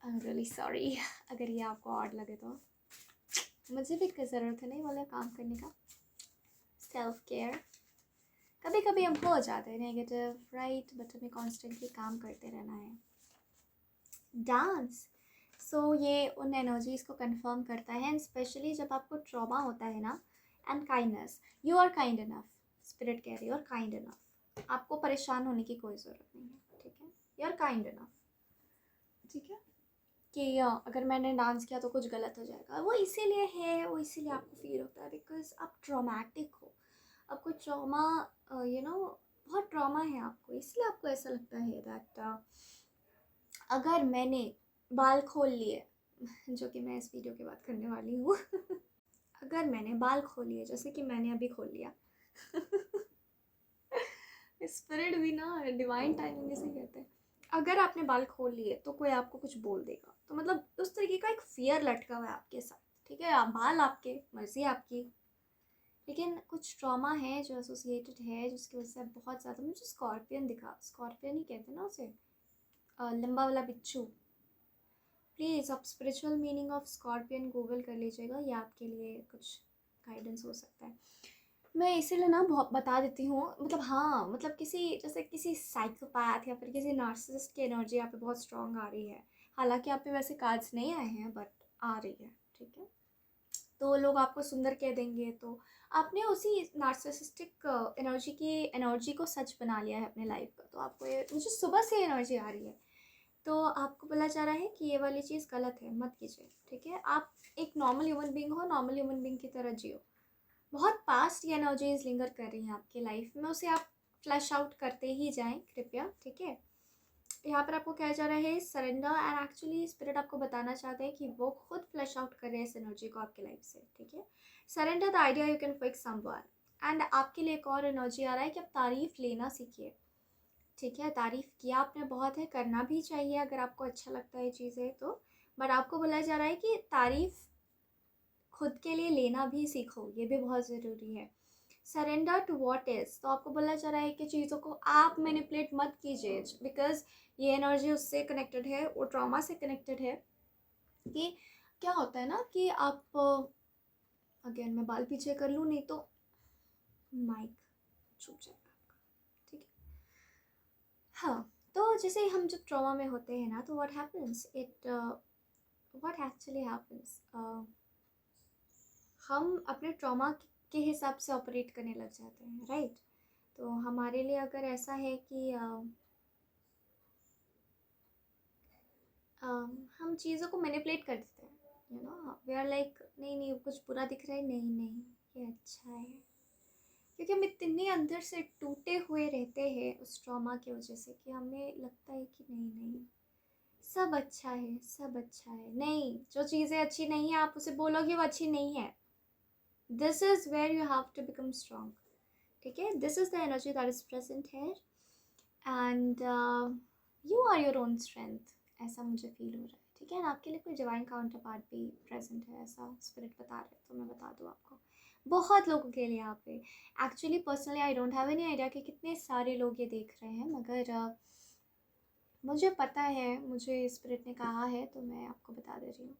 I am really sorry अगर ये आपको ऑड लगे तो, मुझे भी ज़रूरत है नहीं वाला काम करने का, सेल्फ केयर। कभी कभी हम हो जाते हैं नेगेटिव राइट, बट हमें कॉन्स्टेंटली काम करते रहना है। डांस, सो ये उन एनर्जीज़ को कंफर्म करता है, एंड स्पेशली जब आपको ट्रॉमा होता है ना। And kindness, you are kind enough, spirit कह रही है, और काइंड इनफ, आपको परेशान होने की कोई ज़रूरत नहीं है, ठीक है। यू आर काइंड इनफ, ठीक है। कि अगर मैंने डांस किया तो कुछ गलत हो जाएगा, वो इसीलिए है, वो इसीलिए आपको फील होता है बिकॉज आप ट्रॉमेटिक हो, आपको ट्रॉमा, यू नो, बहुत ट्रॉमा है आपको, इसलिए आपको ऐसा लगता है दैट अगर मैंने बाल खोल लिए, जो कि मैं इस वीडियो के बाद करने वाली हूँ अगर मैंने बाल खोल लिए जैसे कि मैंने अभी खोल लिया स्पिरिट भी ना डिवाइन टाइमिंग इसे कहते हैं। अगर आपने बाल खोल लिए तो कोई आपको कुछ बोल देगा, तो मतलब उस तरीके का एक फियर लटका हुआ है आपके साथ, ठीक है। आप बाल आपके, मर्जी आपकी, लेकिन कुछ ट्रॉमा है जो एसोसिएटेड है, जिसकी वजह से बहुत ज़्यादा, मुझे स्कॉर्पियन दिखा, स्कॉर्पियन ही कहते हैं ना उसे, लंबा वाला बिच्छू। प्लीज़ आप spiritual meaning of scorpion Google कर लीजिएगा, ये आपके लिए कुछ गाइडेंस हो सकता है। मैं इसीलिए ना बहुत बता देती हूँ, मतलब हाँ, मतलब किसी जैसे किसी साइकोपैथ या फिर किसी नार्सिसिस्ट की एनर्जी यहाँ पे बहुत स्ट्रॉन्ग आ रही है। हालांकि आप पे वैसे कार्ड्स नहीं आए हैं, बट आ रही है, ठीक है। तो लोग आपको सुंदर कह देंगे, तो आपने उसी नार्सिसिस्टिक एनर्जी को सच बना लिया है अपने लाइफ का। तो आपको ये, मुझे सुबह से एनर्जी आ रही है, तो आपको बोला जा रहा है कि ये वाली चीज़ गलत है, मत कीजिए, ठीक है। आप एक नॉर्मल ह्यूमन बींग हो, नॉर्मल ह्यूमन बींग की तरह जियो। बहुत पास्ट ये एनर्जीज लिंगर कर रही हैं आपकी लाइफ में, उसे आप फ्लैश आउट करते ही जाएं कृपया, ठीक है। यहाँ पर आपको कहा जा रहा है सरेंडर, एंड एक्चुअली स्पिरिट आपको बताना चाहते हैं कि वो खुद फ्लैश आउट कर रहे हैं इस एनर्जी को आपकी लाइफ से, ठीक है। Surrender the idea you can fix someone, and आपके लिए एक और एनर्जी आ रहा है कि आप तारीफ़ लेना सीखिए, ठीक है। तारीफ़ किया आपने बहुत है, करना भी चाहिए अगर आपको अच्छा लगता है चीज़ें तो, बट आपको बोला जा रहा है कि तारीफ़ खुद के लिए लेना भी सीखो, ये भी बहुत ज़रूरी है। सरेंडर टू वॉट इज़, तो आपको बोला जा रहा है कि चीज़ों को आप मैनिपुलेट मत कीजिए, बिकॉज ये एनर्जी उससे कनेक्टेड है, वो ट्रॉमा से कनेक्टेड है। कि क्या होता है ना कि आप, अगेन मैं बाल पीछे कर लूँ नहीं तो माइक छूट जाएगा आपका, ठीक है। हाँ, तो जैसे हम जब ट्रॉमा में होते हैं ना, तो what happens, what actually happens, हम अपने ट्रॉमा के हिसाब से ऑपरेट करने लग जाते हैं, राइट। तो हमारे लिए अगर ऐसा है कि हम चीज़ों को मैनिपुलेट कर देते हैं, you know, we are like नहीं नहीं कुछ बुरा दिख रहा है, नहीं नहीं ये अच्छा है, क्योंकि हम इतने अंदर से टूटे हुए रहते हैं उस ट्रॉमा की वजह से कि हमें लगता है कि नहीं नहीं सब अच्छा है, सब अच्छा है। नहीं, जो चीज़ें अच्छी नहीं है आप उसे बोलोगे वो अच्छी नहीं है। This is where you have to become strong, ठीक है। This is the energy that is present here, and you are your own strength, ऐसा मुझे फील हो रहा है, ठीक है। आपके लिए कोई डिवाइन काउंटर पार्ट भी प्रेजेंट है, ऐसा स्पिरिट बता रहे हैं, तो मैं बता दूँ आपको, बहुत लोगों के लिए यहाँ पे। Actually personally I don't have any idea कि कितने सारे लोग ये देख रहे हैं, मगर मुझे पता है, मुझे स्पिरिट ने कहा है, तो मैं आपको बता दे रही हूँ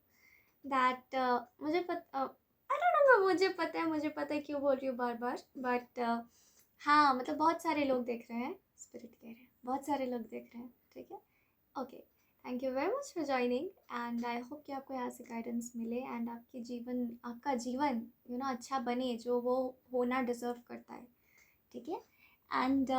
दैट मुझे पता, आई डोंट नो, मुझे पता है क्यों बोल रही हूँ बार बार, बट हाँ, मतलब बहुत सारे लोग देख रहे हैं, स्पिरिट कह रहे हैं बहुत सारे लोग देख रहे हैं, ठीक है। Okay, thank you very much for joining, and I hope कि आपको यहाँ से गाइडेंस मिले, एंड आपका जीवन अच्छा बने, जो वो होना डिज़र्व करता है, ठीक है। एंड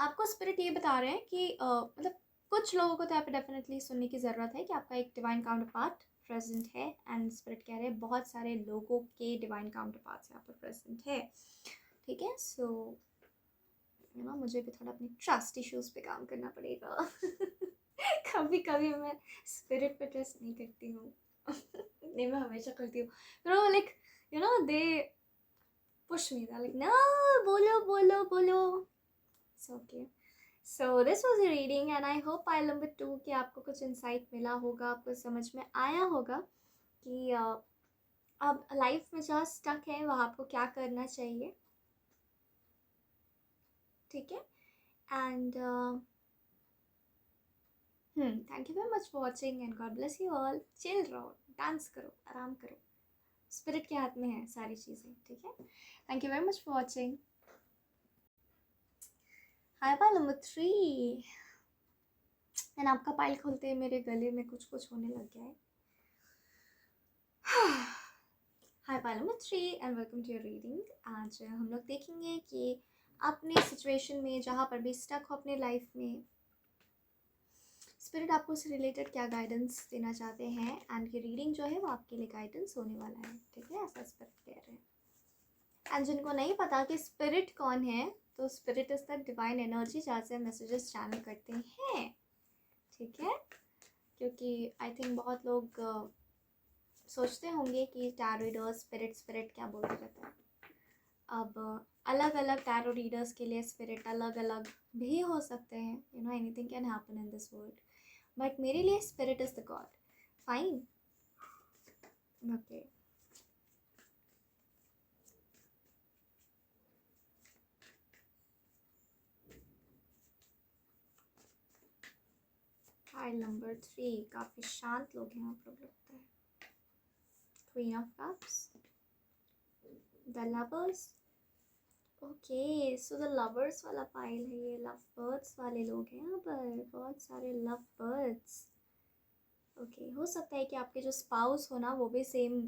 आपको स्पिरिट ये बता रहे हैं कि मतलब कुछ लोगों को तो यहाँ पे डेफिनेटली सुनने की ज़रूरत है कि आपका एक डिवाइन काउंटर पार्ट प्रेजेंट है, एंड स्पिरिट कह रहे हैं बहुत सारे लोगों के डिवाइन काउंटर पार्ट्स यहाँ पर प्रेजेंट है, ठीक है। सो मुझे भी थोड़ा अपने ट्रस्ट इश्यूज़ पे काम करना पड़ेगा। कभी कभी मैं स्पिरिट पे ट्रस्ट नहीं करती हूँ। नहीं, मैं हमेशा करती हूँ, like they push me, like ना, बोलो बोलो बोलो। So okay, so this was a reading, and I hope pile number 2 कि आपको कुछ इंसाइट मिला होगा, आपको समझ में आया होगा कि अब लाइफ में जहाँ स्टक है वहाँ आपको क्या करना चाहिए, ठीक है। And thank you very much for watching, and God bless you all. Chill रहो, डांस करो, आराम करो, स्पिरिट के हाथ में है सारी चीज़ें, ठीक है। Thank you very much for watching. Hi pile number 3, and आपका पाइल खोलते ही मेरे गले में कुछ कुछ होने लग गया है। Hi pile number 3 and welcome to your reading. आज हम लोग देखेंगे कि अपने सिचुएशन में जहाँ पर भी स्टक हो अपने लाइफ में, स्पिरिट आपको उससे रिलेटेड क्या गाइडेंस देना चाहते हैं, एंड ये रीडिंग जो है वो आपके लिए गाइडेंस होने वाला है, ठीक है, ऐसा स्पिरिट कह रहे हैं। एंड जिनको नहीं पता कि स्पिरिट कौन है, तो spirit is the divine energy जहाँ से मैसेजेस चैनल करते हैं, ठीक है। क्योंकि आई थिंक बहुत लोग सोचते होंगे कि टैरो रीडर स्पिरिट स्पिरिट क्या बोलते रहता है। अब अलग अलग टैरो रीडर्स के लिए स्पिरिट अलग अलग भी हो सकते हैं, you no, anything can happen in this world, but मेरे लिए spirit is the God. Fine. Okay. File number 3. काफ़ी शांत लोग हैं आप लोग, लगता है. Queen of cups, the lovers. Okay, so the lovers वाला पाइल है ये. लव बर्ड्स वाले लोग हैं यहाँ पर, बहुत सारे लव बर्ड्स. ओके, हो सकता है कि आपके जो स्पाउस हो ना वो भी सेम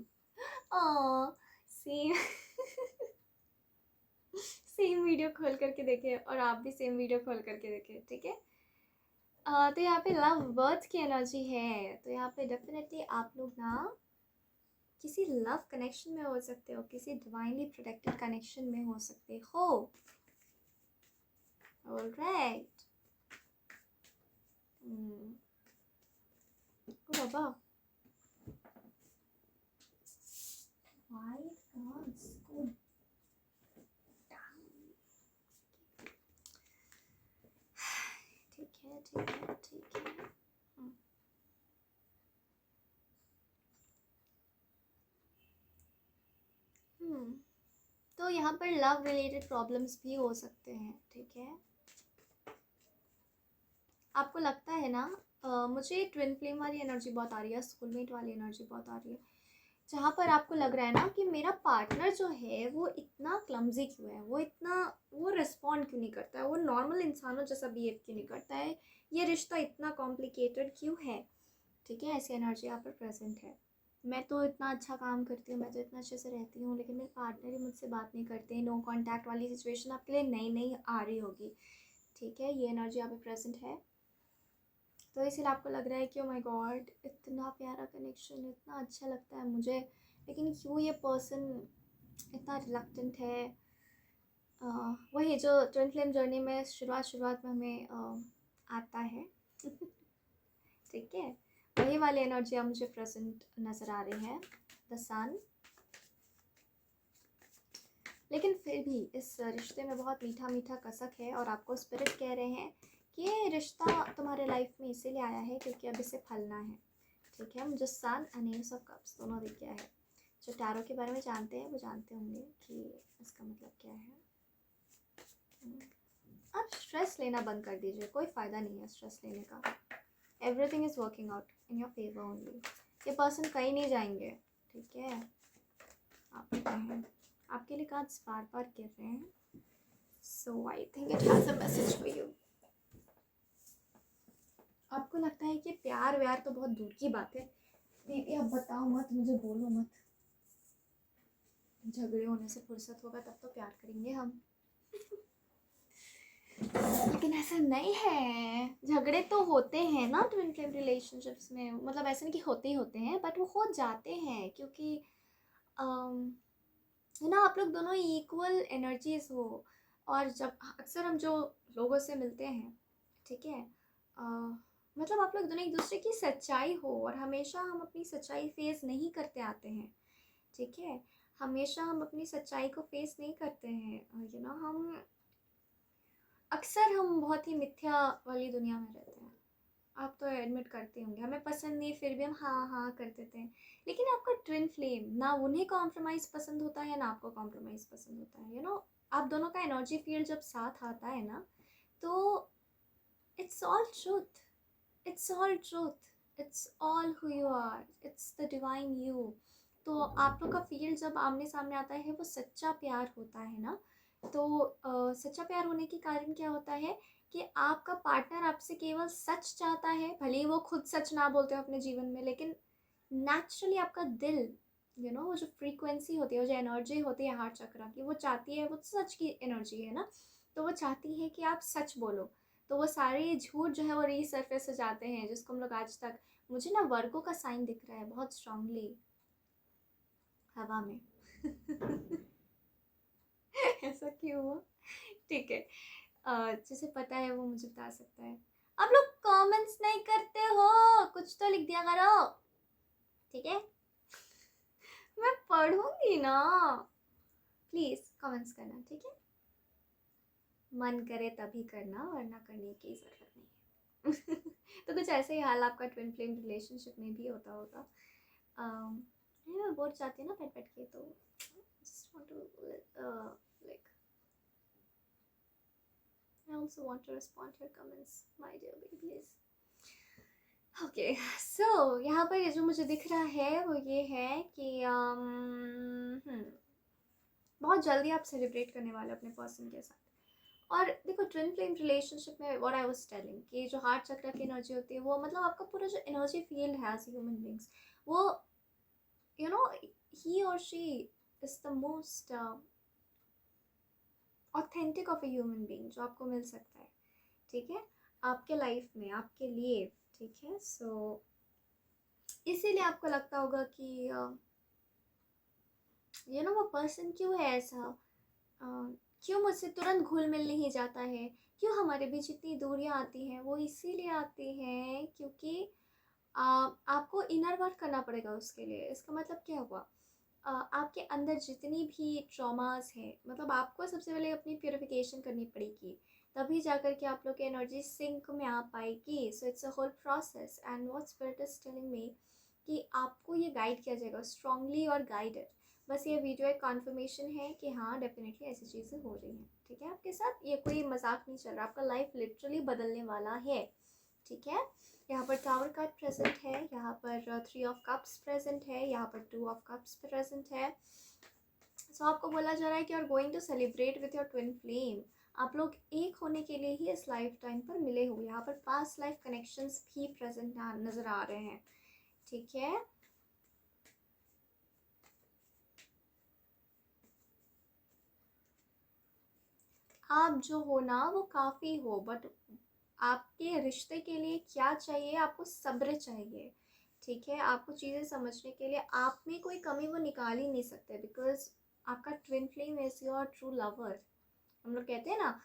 सेम सेम वीडियो खोल करके देखे और आप भी सेम वीडियो खोल करके देखे. ठीक है. तो यहाँ पे लव बर्ड्स की एनर्जी है, तो यहाँ पे डेफिनेटली आप लोग ना किसी लव कनेक्शन में हो सकते हो, किसी डिवाइनली प्रोटेक्टेड कनेक्शन में हो सकते हो. ऑलराइट. बाबा, वाइट कार्ड्स को ठीक है, ठीक है, ठीक है. तो यहाँ पर लव रिलेटेड प्रॉब्लम्स भी हो सकते हैं. ठीक है. आपको लगता है ना, मुझे ट्विन फ्लेम वाली एनर्जी बहुत आ रही है, सोलमेट वाली एनर्जी बहुत आ रही है, जहाँ पर आपको लग रहा है ना कि मेरा पार्टनर जो है वो इतना क्लमजी क्यों है, वो रिस्पॉन्ड क्यों नहीं करता है, वो नॉर्मल इंसानों जैसा बिहेव क्यों नहीं करता है, ये रिश्ता इतना कॉम्प्लिकेटेड क्यों है. ठीक है. ऐसी एनर्जी यहाँ पर प्रेजेंट है. मैं तो इतना अच्छा काम करती हूँ, मैं तो इतना अच्छे से रहती हूँ, लेकिन मेरे पार्टनर ही मुझसे बात नहीं करते. नो कॉन्टैक्ट वाली सिचुएशन आपके लिए नई नई आ रही होगी. ठीक है. ये एनर्जी यहाँ पे प्रेजेंट है. तो इसलिए आपको लग रहा है कि ओ माय गॉड, इतना प्यारा कनेक्शन, इतना अच्छा लगता है मुझे, लेकिन क्यों ये पर्सन इतना रिलक्टेंट है. वही जो ट्विन फ्लेम जर्नी में शुरुआत में हमें आता है. ठीक है. वही वाली एनर्जी अब मुझे प्रेजेंट नज़र आ रही है, द सन. लेकिन फिर भी इस रिश्ते में बहुत मीठा मीठा कसक है और आपको स्पिरिट कह रहे हैं कि ये रिश्ता तुम्हारे लाइफ में इसीलिए आया है क्योंकि अब इसे फलना है. ठीक है. मुझे सन एंड एस ऑफ कप्स दोनों दिख गया है. जो टैरो के बारे में जानते हैं वो जानते होंगे कि इसका मतलब क्या है. आप स्ट्रेस लेना बंद कर दीजिए, कोई फ़ायदा नहीं है स्ट्रेस लेने का. Everything is working out in your favour only. ये पर्सन कहीं नहीं जाएंगे. ठीक है. आप कहें आपके लिए कार्ड्स बार बार गिर रहे हैं. So I think it has a message for you. आपको लगता है कि प्यार व्यार तो बहुत दूर की बात है. दीदी अब बताओ मत, मुझे बोलो मत. झगड़े होने से फुर्सत होगा तब तो प्यार करेंगे हम. लेकिन ऐसा नहीं है. झगड़े तो होते हैं ना ट्विन फ्लेम रिलेशनशिप्स में, मतलब ऐसे नहीं कि होते ही होते हैं, बट वो हो जाते हैं क्योंकि है ना, आप लोग दोनों इक्वल एनर्जीज हो. और जब अक्सर हम जो लोगों से मिलते हैं, ठीक है, मतलब आप लोग दोनों एक दूसरे की सच्चाई हो और हमेशा हम अपनी सच्चाई फेस नहीं करते आते हैं. ठीक है. हमेशा हम अपनी सच्चाई को फेस नहीं करते हैं. यू नो, हम बहुत ही मिथ्या वाली दुनिया में रहते हैं. आप तो एडमिट करते होंगे, हमें पसंद नहीं फिर भी हम हाँ हाँ कर देते हैं. लेकिन आपका ट्विन फ्लेम ना, उन्हें कॉम्प्रोमाइज़ पसंद होता है ना आपको कॉम्प्रोमाइज़ पसंद होता है. यू नो, आप दोनों का एनर्जी फील्ड जब साथ आता है ना, तो it's all truth. It's all truth. It's all who you are. It's the divine you. तो आप लोग का फील्ड जब आमने सामने आता है वो सच्चा प्यार होता है ना. तो सच्चा प्यार होने के कारण क्या होता है कि आपका पार्टनर आपसे केवल सच चाहता है, भले ही वो खुद सच ना बोलते हो अपने जीवन में, लेकिन नेचुरली आपका दिल, यू नो, वो जो फ्रीक्वेंसी होती है, वो जो एनर्जी होती है हार्ट चक्रा की, वो चाहती है, वो सच की एनर्जी है ना, तो वो चाहती है कि आप सच बोलो. तो वो सारे झूठ जो है वो रीसर्फेस हो जाते हैं, जिसको हम लोग आज तक, मुझे ना वर्गो का साइन दिख रहा है बहुत स्ट्रांगली हवा में. ऐसा क्यों हुआ? ठीक है. जिसे पता है वो मुझे बता सकता है. आप लोग कमेंट्स नहीं करते हो, कुछ तो लिख दिया करो. ठीक है. मैं पढ़ूंगी ना, प्लीज़ कमेंट्स करना, ठीक है? मन करे तभी करना, वरना करने की ज़रूरत नहीं है। तो कुछ ऐसे ही हाल आपका ट्विन फ्लेम रिलेशनशिप में भी होता होगा। मैं बोर जाती हूँ ना बैठ बैठ के, तो just want to like I also want to respond to your comments, my dear babies. Okay, so यहाँ पर ये जो मुझे दिख रहा है वो ये है कि बहुत जल्दी आप सेलिब्रेट करने वाले हो अपने पर्सन के साथ। और देखो ट्विन फ्लेम रिलेशनशिप में व्हाट आई वाज टेलिंग कि जो हार्ट चक्र की एनर्जी होती है वो मतलब आपका पूरा जो एनर्जी फील्ड है एज ह्यूमन बींग्स, वो यू नो ही और she is the most authentic of a human being जो आपको मिल सकता है, ठीक है, आपके लाइफ में, आपके लिए, ठीक है। सो इसीलिए आपको लगता होगा कि यू नो वो पर्सन क्यों है ऐसा, क्यों मुझसे तुरंत घुल मिल नहीं जाता है, क्यों हमारे बीच इतनी दूरियां आती हैं। वो इसीलिए आती हैं क्योंकि आपको इनर वर्क करना पड़ेगा उसके लिए। इसका मतलब क्या हुआ, आपके अंदर जितनी भी ट्रॉमास हैं, मतलब आपको सबसे पहले अपनी प्योरिफिकेशन करनी पड़ेगी, तभी जाकर के आप लोग की एनर्जी सिंक में आ पाएगी। So it's a whole process and what spirit is telling me कि आपको ये गाइड किया जाएगा स्ट्रांगली और गाइडेड। बस ये वीडियो एक कॉन्फर्मेशन है कि हाँ डेफिनेटली ऐसी चीज़ें हो रही हैं, ठीक है आपके साथ। ये कोई मजाक नहीं चल रहा, आपका लाइफ लिटरली बदलने वाला है, ठीक है। यहाँ पर टावर कार्ड प्रेजेंट है, यहाँ पर 3 ऑफ कप्स प्रेजेंट है, यहाँ पर 2 ऑफ कप्स प्रेजेंट है। सो आपको बोला जा रहा है कि you are going to celebrate with your twin flame. आप लोग एक होने के लिए ही इस लाइफ टाइम पर मिले हुए। यहाँ पर पास्ट लाइफ कनेक्शंस भी प्रेजेंट नजर आ रहे हैं, ठीक है। आप जो हो ना वो काफ़ी हो, बट आपके रिश्ते के लिए क्या चाहिए, आपको सब्र चाहिए, ठीक है। आपको चीज़ें समझने के लिए आप में कोई कमी वो निकाल ही नहीं सकते, बिकॉज आपका twin flame is your true lover. हम लोग कहते हैं ना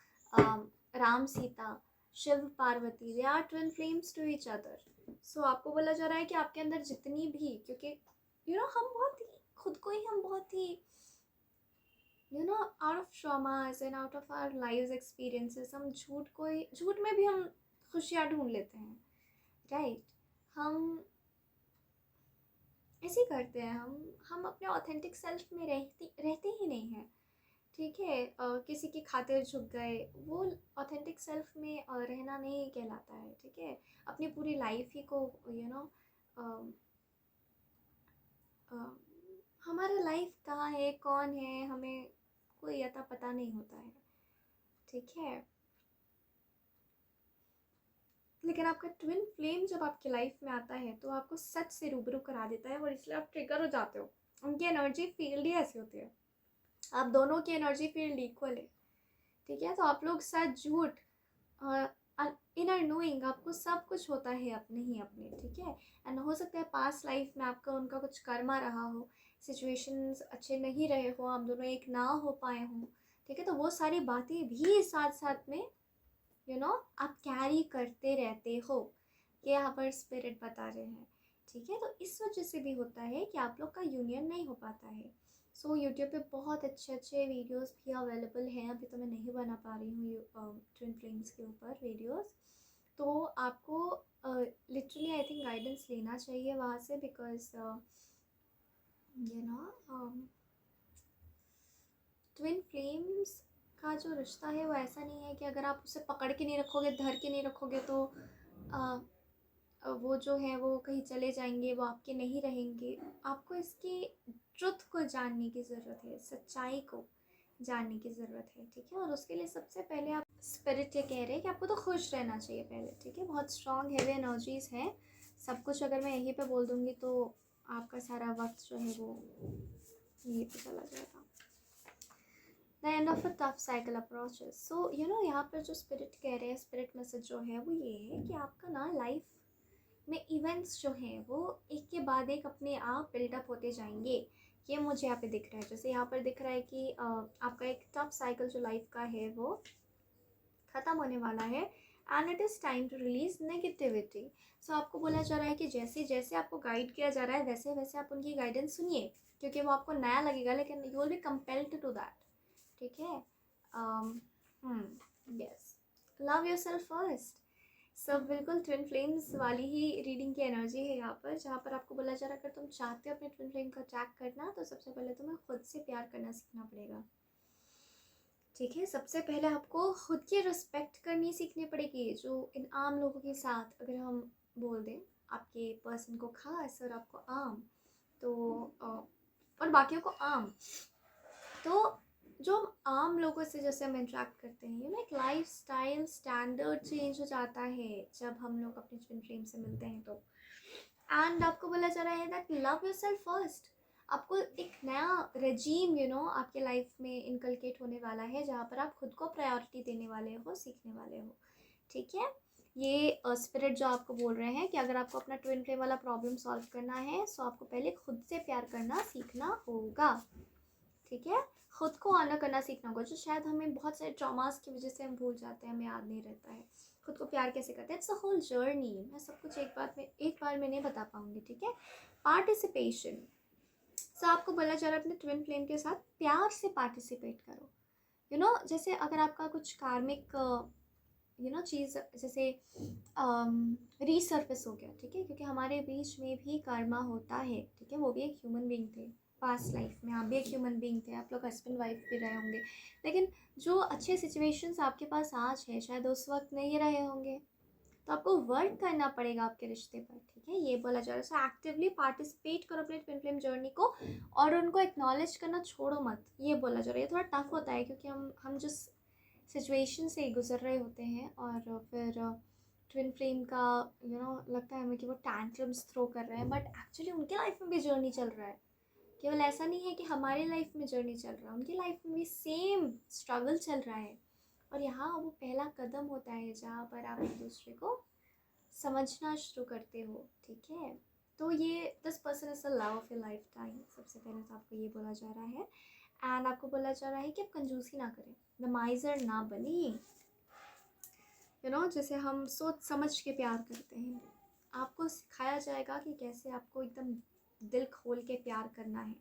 Ram Sita, Shiv Parvati, they are twin flames to each other. So आपको बोला जा रहा है कि आपके अंदर जितनी भी, क्योंकि यू नो हम बहुत ही खुद को ही हम बहुत ही you know out of traumas and out of our life experiences, हम झूठ में भी हम खुशियाँ ढूंढ लेते हैं, राइट। हम ऐसे ही करते हैं, हम अपने ऑथेंटिक सेल्फ में रहते ही नहीं हैं, ठीक है। किसी की खातिर झुक गए, वो ऑथेंटिक सेल्फ में रहना नहीं कहलाता है, ठीक है। अपनी पूरी लाइफ ही को यू नो हमारा लाइफ कहाँ है, कौन है, हमें कोई अता पता नहीं होता है, ठीक है। लेकिन आपका ट्विन फ्लेम जब आपकी लाइफ में आता है तो आपको सच से रूबरू करा देता है, और इसलिए आप ट्रिगर हो जाते हो। उनकी एनर्जी फील्ड ही ऐसी होती है, आप दोनों की एनर्जी फील्ड इक्वल है, ठीक है। तो आप लोग सच झूठ इनर नोइंग आपको सब कुछ होता है अपने ही अपने, ठीक है। एंड हो सकता है पास्ट लाइफ में आपका उनका कुछ कर्मा रहा हो, सिचुएशंस अच्छे नहीं रहे हो, आप दोनों एक ना हो पाए हों, ठीक है। तो वो सारी बातें भी साथ साथ में यू नो आप कैरी करते रहते हो, कि यहाँ पर स्पिरिट बता रहे हैं, ठीक है। तो इस वजह से भी होता है कि आप लोग का यूनियन नहीं हो पाता है। सो यूट्यूब पे बहुत अच्छे अच्छे वीडियोस भी अवेलेबल हैं, अभी तो मैं नहीं बना पा रही हूँ ट्विन फ्लेम्स के ऊपर वीडियोस। तो आपको लिटरली आई थिंक गाइडेंस लेना चाहिए वहाँ से, because you know twin flames का जो रिश्ता है वो ऐसा नहीं है कि अगर आप उसे पकड़ के नहीं रखोगे, धर के नहीं रखोगे, तो वो जो है वो कहीं चले जाएंगे, वो आपके नहीं रहेंगे। आपको इसकी ट्रुथ को जानने की ज़रूरत है, सच्चाई को जानने की ज़रूरत है, ठीक है। और उसके लिए सबसे पहले आप स्पिरिट ये कह रहे हैं कि आपको तो खुश रहना चाहिए पहले, ठीक है। बहुत स्ट्रॉन्ग हैवी एनर्जीज हैं, सब कुछ अगर मैं यहीं पे बोल दूँगी तो आपका सारा वक्त जो है वो यहीं पे चला जाएगा। The end of a tough cycle approaches. So you know यहाँ पर जो स्पिरिट कह रहे हैं, स्पिरिट मैसेज जो है वो ये है कि आपका ना लाइफ में इवेंट्स जो हैं वो एक के बाद एक अपने आप बिल्डअप होते जाएंगे। ये मुझे यहाँ पे दिख रहा है, जैसे यहाँ पर दिख रहा है कि आपका एक टफ साइकिल जो लाइफ का है वो ख़त्म होने वाला है, and it is time to release negativity. So आपको बोला जा रहा है कि जैसे जैसे आपको गाइड किया जा रहा है वैसे वैसे आप उनकी गाइडेंस सुनिए, क्योंकि वो आपको नया लगेगा लेकिन you will be compelled to that. ठीक है। Yes, love yourself first. सब बिल्कुल ट्विन फ्लेम्स वाली ही रीडिंग की एनर्जी है यहाँ पर, जहाँ पर आपको बोला जा रहा है अगर तुम चाहते हो अपने ट्विन फ्लेम को अट्रैक्ट करना तो सबसे पहले तुम्हें खुद से प्यार करना सीखना पड़ेगा। ठीक है, सबसे पहले आपको खुद की रिस्पेक्ट करनी सीखनी पड़ेगी। जो इन आम लोगों के साथ अगर हम बोल दें, आपके पर्सन को खास और आपको आम, तो और बाकियों को आम, तो जो आम लोगों से जैसे हम इंटरेक्ट करते हैं, यू नो एक लाइफ स्टाइल स्टैंडर्ड चेंज हो जाता है जब हम लोग अपने ट्विन फ्लेम से मिलते हैं। तो एंड आपको बोला जा रहा है दैट लव योरसेल्फ फर्स्ट। आपको एक नया रेजीम आपके लाइफ में इनकलकेट होने वाला है, जहाँ पर आप खुद को प्रायोरिटी देने वाले हो, सीखने वाले हो। ठीक है, ये स्पिरिट जो आपको बोल रहे हैं कि अगर आपको अपना ट्विन फ्लेम वाला प्रॉब्लम सॉल्व करना है तो आपको पहले खुद से प्यार करना सीखना होगा। ठीक है, खुद को ऑनर करना सीखना होगा, जो शायद हमें बहुत सारे ट्रॉमास की वजह से हम भूल जाते हैं, हमें याद नहीं रहता है खुद को प्यार कैसे करते हैं। It's a whole journey. मैं सब कुछ एक बार में नहीं बता पाऊंगी। ठीक है, पार्टिसिपेशन। सो आपको बोला जा रहा है अपने ट्विन फ्लेम के साथ प्यार से पार्टिसिपेट करो। जैसे अगर आपका कुछ कार्मिक चीज़ जैसे रीसर्फेस हो गया, ठीक है, क्योंकि हमारे बीच में भी कर्मा होता है। ठीक है, वो भी एक ह्यूमन बीइंग थे पास्ट लाइफ में, आप भी एक ह्यूमन बीइंग थे, आप लोग हस्बैंड वाइफ भी रहे होंगे, लेकिन जो अच्छे सिचुएशंस आपके पास आज है शायद उस वक्त नहीं रहे होंगे। तो आपको वर्क करना पड़ेगा आपके रिश्ते पर। ठीक है, ये बोला जा रहा है। सो एक्टिवली पार्टिसिपेट करो अपने ट्विन फ्लेम जर्नी को, और उनको एक्नॉलेज करना छोड़ो मत, ये बोला जा रहा है। ये थोड़ा टफ होता है क्योंकि हम जिस सिचुएशन से गुजर रहे होते हैं और फिर ट्विन फ्लेम का लगता है हमें कि वो टैंट्रम्स थ्रो कर रहे हैं, बट एक्चुअली उनके लाइफ में भी जर्नी चल रहा है। केवल ऐसा नहीं है कि हमारी लाइफ में जर्नी चल रहा है, उनकी लाइफ में भी सेम स्ट्रगल चल रहा है। और यहाँ वो पहला कदम होता है जहाँ पर आप एक दूसरे को समझना शुरू करते हो। ठीक है, तो ये this person is the love of your life time. सबसे पहले तो आपको ये बोला जा रहा है, एंड आपको बोला जा रहा है कि आप कंजूसी ना करें, द माइजर ना बनी। जैसे हम सोच समझ के प्यार करते हैं, आपको सिखाया जाएगा कि कैसे आपको एकदम दिल खोल के प्यार करना है।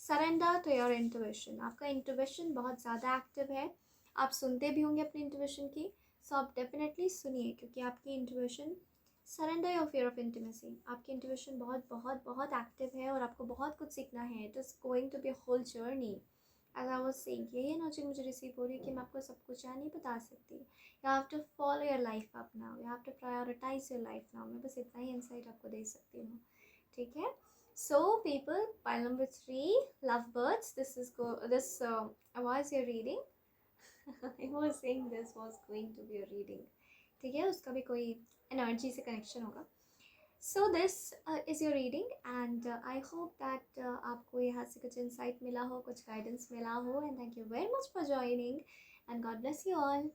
Surrender to your intuition. आपका इंट्यूशन बहुत ज़्यादा एक्टिव है, आप सुनते भी होंगे अपनी इंट्यूशन की, सो आप डेफिनेटली सुनिए, क्योंकि आपकी intuition surrender your fear of intimacy. आपकी इंट्यूशन बहुत बहुत बहुत एक्टिव है और आपको बहुत कुछ सीखना है। It is going to be a whole journey. As I was saying, यही एनर्जी मुझे रिसीव हो रही है कि मैं आपको सब कुछ यहाँ नहीं बता सकती। You have to follow your life up now, you have to prioritise your life now. मैं बस इतना ही इंसाइट आपको दे सकती हूँ। ठीक है, so people, pile number 3, lovebirds, this was your reading. I was saying this was going to be a reading. ठीक है, उसका भी कोई एनर्जी से कनेक्शन होगा। So this is your reading, and I hope that आपको यहाँ से कुछ इंसाइट मिला हो, कुछ गाइडेंस मिला हो, and thank you very much for joining, and God bless you all.